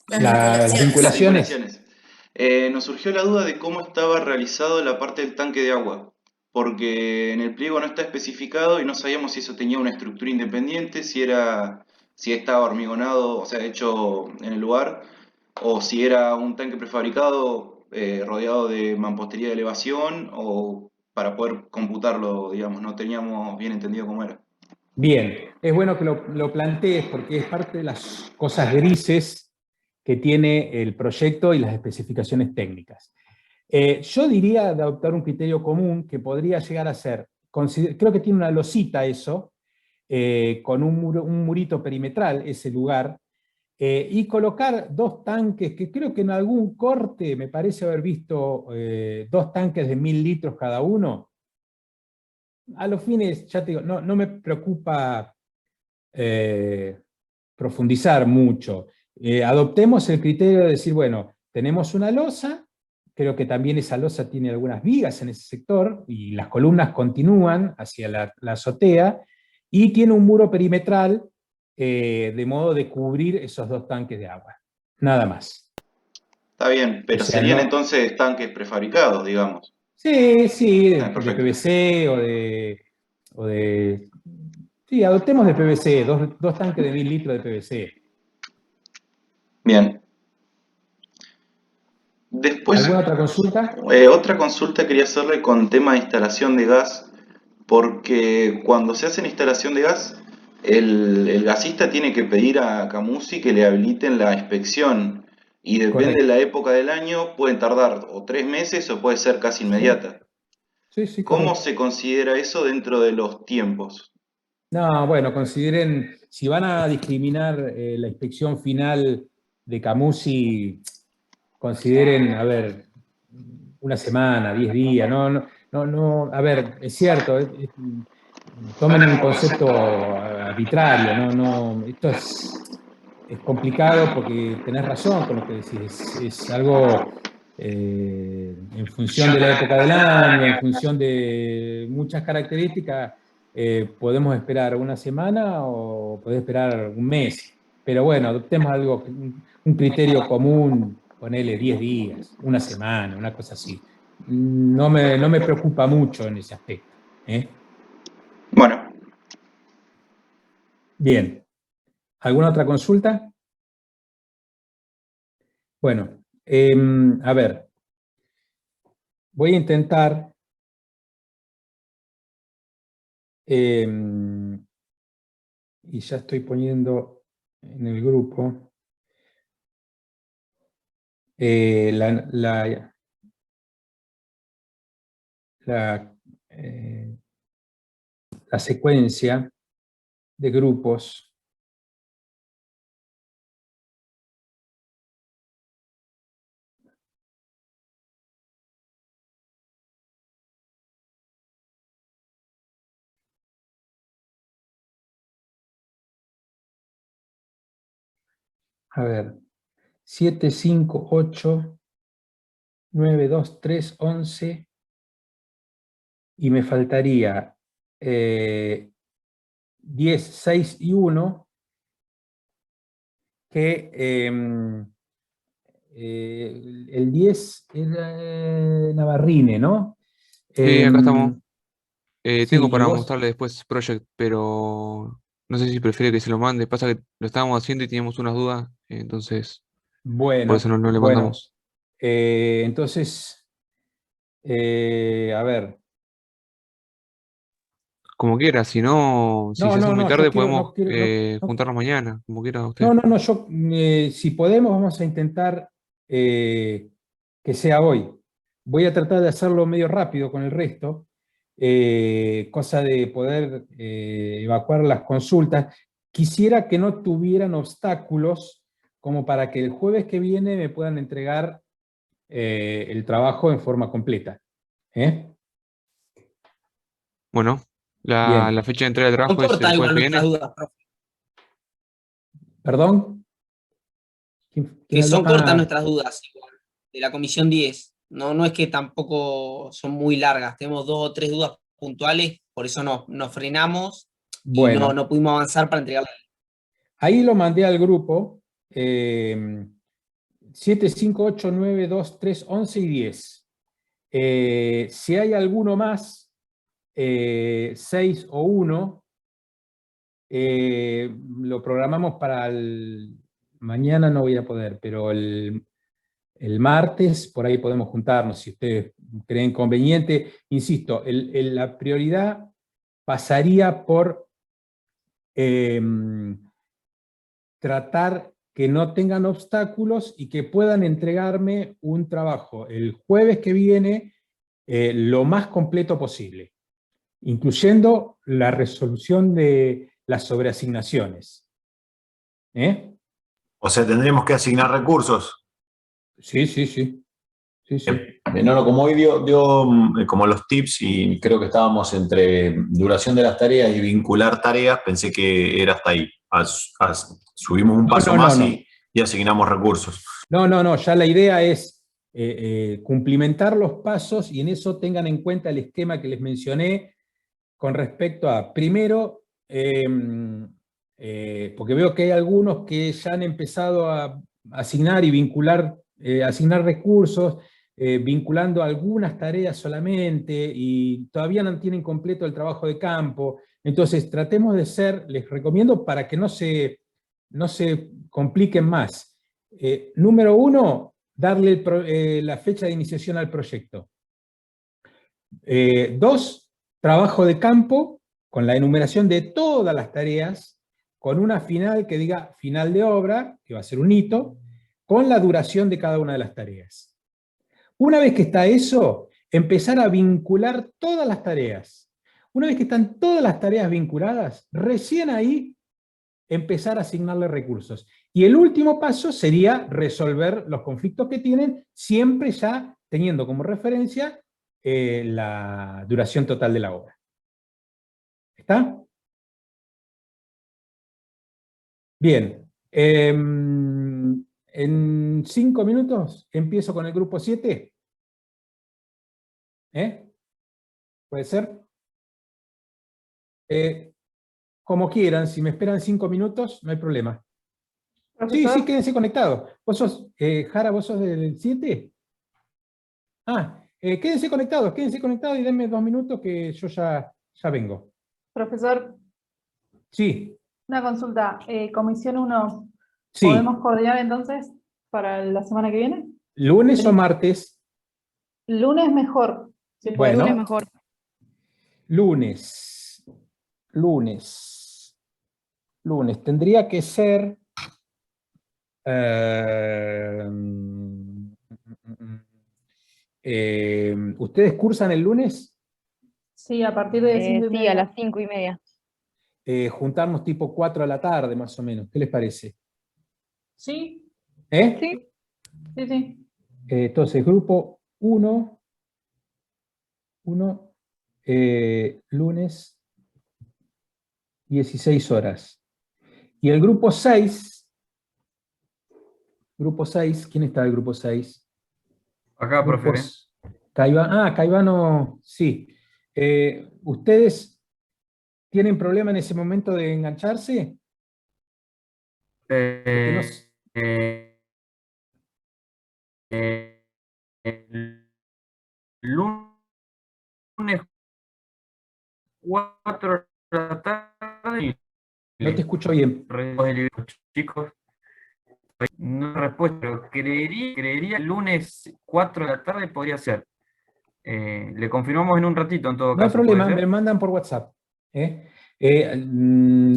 S1: Las vinculaciones.
S9: Nos surgió la duda de cómo estaba realizado la parte del tanque de agua, porque en el pliego no está especificado y no sabíamos si eso tenía una estructura independiente, si estaba hormigonado, o sea, hecho en el lugar, o si era un tanque prefabricado rodeado de mampostería de elevación, o para poder computarlo, digamos, no teníamos bien entendido cómo era.
S1: Bien, es bueno que lo plantees porque es parte de las cosas grises que tiene el proyecto y las especificaciones técnicas. Yo diría de adoptar un criterio común que podría llegar a ser, creo que tiene una losita eso, con un murito perimetral, ese lugar, y colocar 2 tanques, que creo que en algún corte me parece haber visto 2 tanques de 1000 litros cada uno. A los fines, ya te digo, no me preocupa profundizar mucho. Adoptemos el criterio de decir, bueno, tenemos una losa, creo que también esa losa tiene algunas vigas en ese sector, y las columnas continúan hacia la azotea, y tiene un muro perimetral, de modo de cubrir esos 2 tanques de agua. Nada más.
S9: Está bien, pero
S1: O sea,
S9: serían
S1: no-
S9: entonces tanques prefabricados, digamos.
S1: Sí, de
S9: Perfecto.
S1: PVC o de... Sí, adoptemos de PVC, 2 tanques de 1000 litros de PVC.
S9: Bien. Después,
S1: ¿Alguna otra consulta?
S9: otra consulta quería hacerle con tema de instalación de gas, porque cuando se hace la instalación de gas, el gasista tiene que pedir a Camusi que le habiliten la inspección, y depende de
S1: Correcto.
S9: la época del año, pueden tardar o 3 meses o puede ser casi inmediata.
S1: Sí,
S9: ¿Cómo
S1: correcto.
S9: se considera eso dentro de los tiempos?
S1: No, bueno, consideren, si van a discriminar la inspección final de Camusi, consideren, a ver, una semana, 10 días, a ver, es cierto, tomen un concepto arbitrario, esto es complicado porque tenés razón con lo que decís, es algo en función de la época del año, en función de muchas características, podemos esperar una semana o podés esperar un mes, pero bueno, adoptemos algo, un criterio común, ponele 10 días, una semana, una cosa así. No me preocupa mucho en ese aspecto.
S9: Bueno.
S1: Bien. ¿Alguna otra consulta? Bueno, a ver. Voy a intentar y ya estoy poniendo en el grupo la secuencia de grupos. A ver, 7, 5, 8, 9, 2, 3, 11, y me faltaría 10, 6 y 1, que el 10 era Navarrine, ¿no?
S12: Sí, acá estamos.
S1: Sí,
S12: Tengo
S1: y
S12: para
S1: vos,
S12: mostrarle después Project, pero no sé si prefiere que se lo mande. Pasa que lo estábamos haciendo y teníamos unas dudas, entonces por eso no le
S1: bueno,
S12: mandamos.
S1: entonces, a ver.
S12: Como quiera, si no, si se hace muy
S1: Yo
S12: tarde
S1: quiero,
S12: podemos juntarnos mañana, como quiera usted.
S1: si podemos vamos a intentar que sea hoy. Voy a tratar de hacerlo medio rápido con el resto, cosa de poder evacuar las consultas. Quisiera que no tuvieran obstáculos como para que el jueves que viene me puedan entregar el trabajo en forma completa.
S12: Bueno,
S1: Bien.
S12: la fecha de entrega del
S11: Son
S12: trabajo es
S11: cortas
S12: el jueves
S11: igual
S12: que
S11: nuestras
S12: viene.
S11: dudas, profe.
S1: ¿Perdón?
S11: Que son cortas
S1: Ah,
S11: nuestras dudas igual, de la comisión 10. No es que tampoco son muy largas. Tenemos 2 o 3 dudas puntuales, por eso nos frenamos y
S1: bueno.
S11: no pudimos avanzar para entregarla.
S1: Ahí lo mandé al grupo, 7, 5, 8, 9, 2, 3, 11 y 10. Si hay alguno más, 6 o 1, lo programamos para mañana no voy a poder, pero el martes por ahí podemos juntarnos, si ustedes creen conveniente. Insisto, la prioridad pasaría por tratar que no tengan obstáculos y que puedan entregarme un trabajo el jueves que viene lo más completo posible, incluyendo la resolución de las sobreasignaciones.
S10: O sea, tendremos que asignar recursos.
S1: Sí, sí, sí. Sí, sí.
S10: No, como hoy dio como los tips y creo que estábamos entre duración de las tareas y vincular tareas, pensé que era hasta ahí. Subimos un paso más y asignamos recursos.
S1: No, ya la idea es cumplimentar los pasos y en eso tengan en cuenta el esquema que les mencioné con respecto a, primero, porque veo que hay algunos que ya han empezado a asignar y vincular, asignar recursos, vinculando algunas tareas solamente y todavía no tienen completo el trabajo de campo. Entonces tratemos de ser, les recomiendo para que no se compliquen más. Número 1, darle la fecha de iniciación al proyecto. 2, trabajo de campo con la enumeración de todas las tareas, con una final que diga final de obra, que va a ser un hito, con la duración de cada una de las tareas. Una vez que está eso, empezar a vincular todas las tareas. Una vez que están todas las tareas vinculadas, recién ahí empezar a asignarle recursos. Y el último paso sería resolver los conflictos que tienen, siempre ya teniendo como referencia la duración total de la obra. ¿Está? Bien. En 5 minutos empiezo con el grupo 7. ¿Puede ser? Como quieran, si me esperan 5 minutos, no hay problema.
S15: ¿Profesor?
S1: Sí, quédense conectados. ¿Vos sos, Jara, vos sos del 7? Quédense conectados y denme 2 minutos que yo ya vengo.
S15: Profesor,
S1: Sí,
S15: una consulta. Comisión 1,
S1: sí.
S15: ¿podemos coordinar entonces para la semana que viene?
S1: ¿Lunes o martes?
S15: Lunes mejor. Si puede.
S1: Bueno.
S2: Lunes mejor.
S1: Lunes. Tendría que ser... ¿ustedes cursan el lunes?
S15: Sí, a partir de 5:30.
S2: Sí, a las 5:30.
S1: Juntarnos tipo 4 de la tarde, más o menos. ¿Qué les parece?
S15: Sí.
S2: Sí.
S15: Sí.
S1: Entonces, grupo 1, lunes, 16 horas. Y el grupo 6, ¿quién está del grupo 6?
S7: Acá, profe.
S1: Caivano, sí. ¿Ustedes tienen problema en ese momento de engancharse?
S7: Lunes 4 de la tarde.
S1: No te escucho bien.
S7: Chicos, no respuesta, pero creería el lunes 4 de la tarde podría ser. Le confirmamos en un ratito en todo caso.
S1: No hay problema,
S7: ¿puede ser?
S1: me mandan por WhatsApp. Porque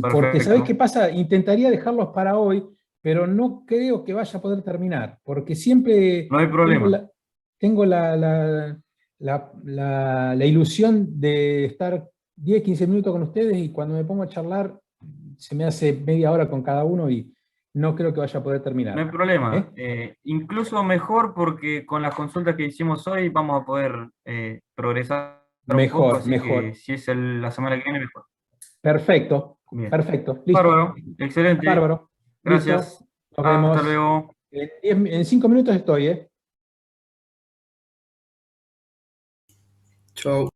S7: Perfecto.
S1: ¿sabés qué pasa? Intentaría dejarlos para hoy, pero no creo que vaya a poder terminar, porque siempre
S7: No hay problema.
S1: tengo la ilusión de estar 10, 15 minutos con ustedes y cuando me pongo a charlar se me hace media hora con cada uno y no creo que vaya a poder terminar.
S7: No hay problema. Incluso mejor porque con las consultas que hicimos hoy vamos a poder progresar
S1: Mejor,
S7: un poco, así
S1: mejor.
S7: que si es la semana que viene, mejor.
S1: Perfecto,
S7: Bien.
S1: perfecto. Listo.
S7: Bárbaro, excelente.
S1: Bárbaro.
S7: Gracias.
S1: Listo. Nos vemos.
S7: Hasta luego.
S1: En 5 minutos estoy,
S16: Chau.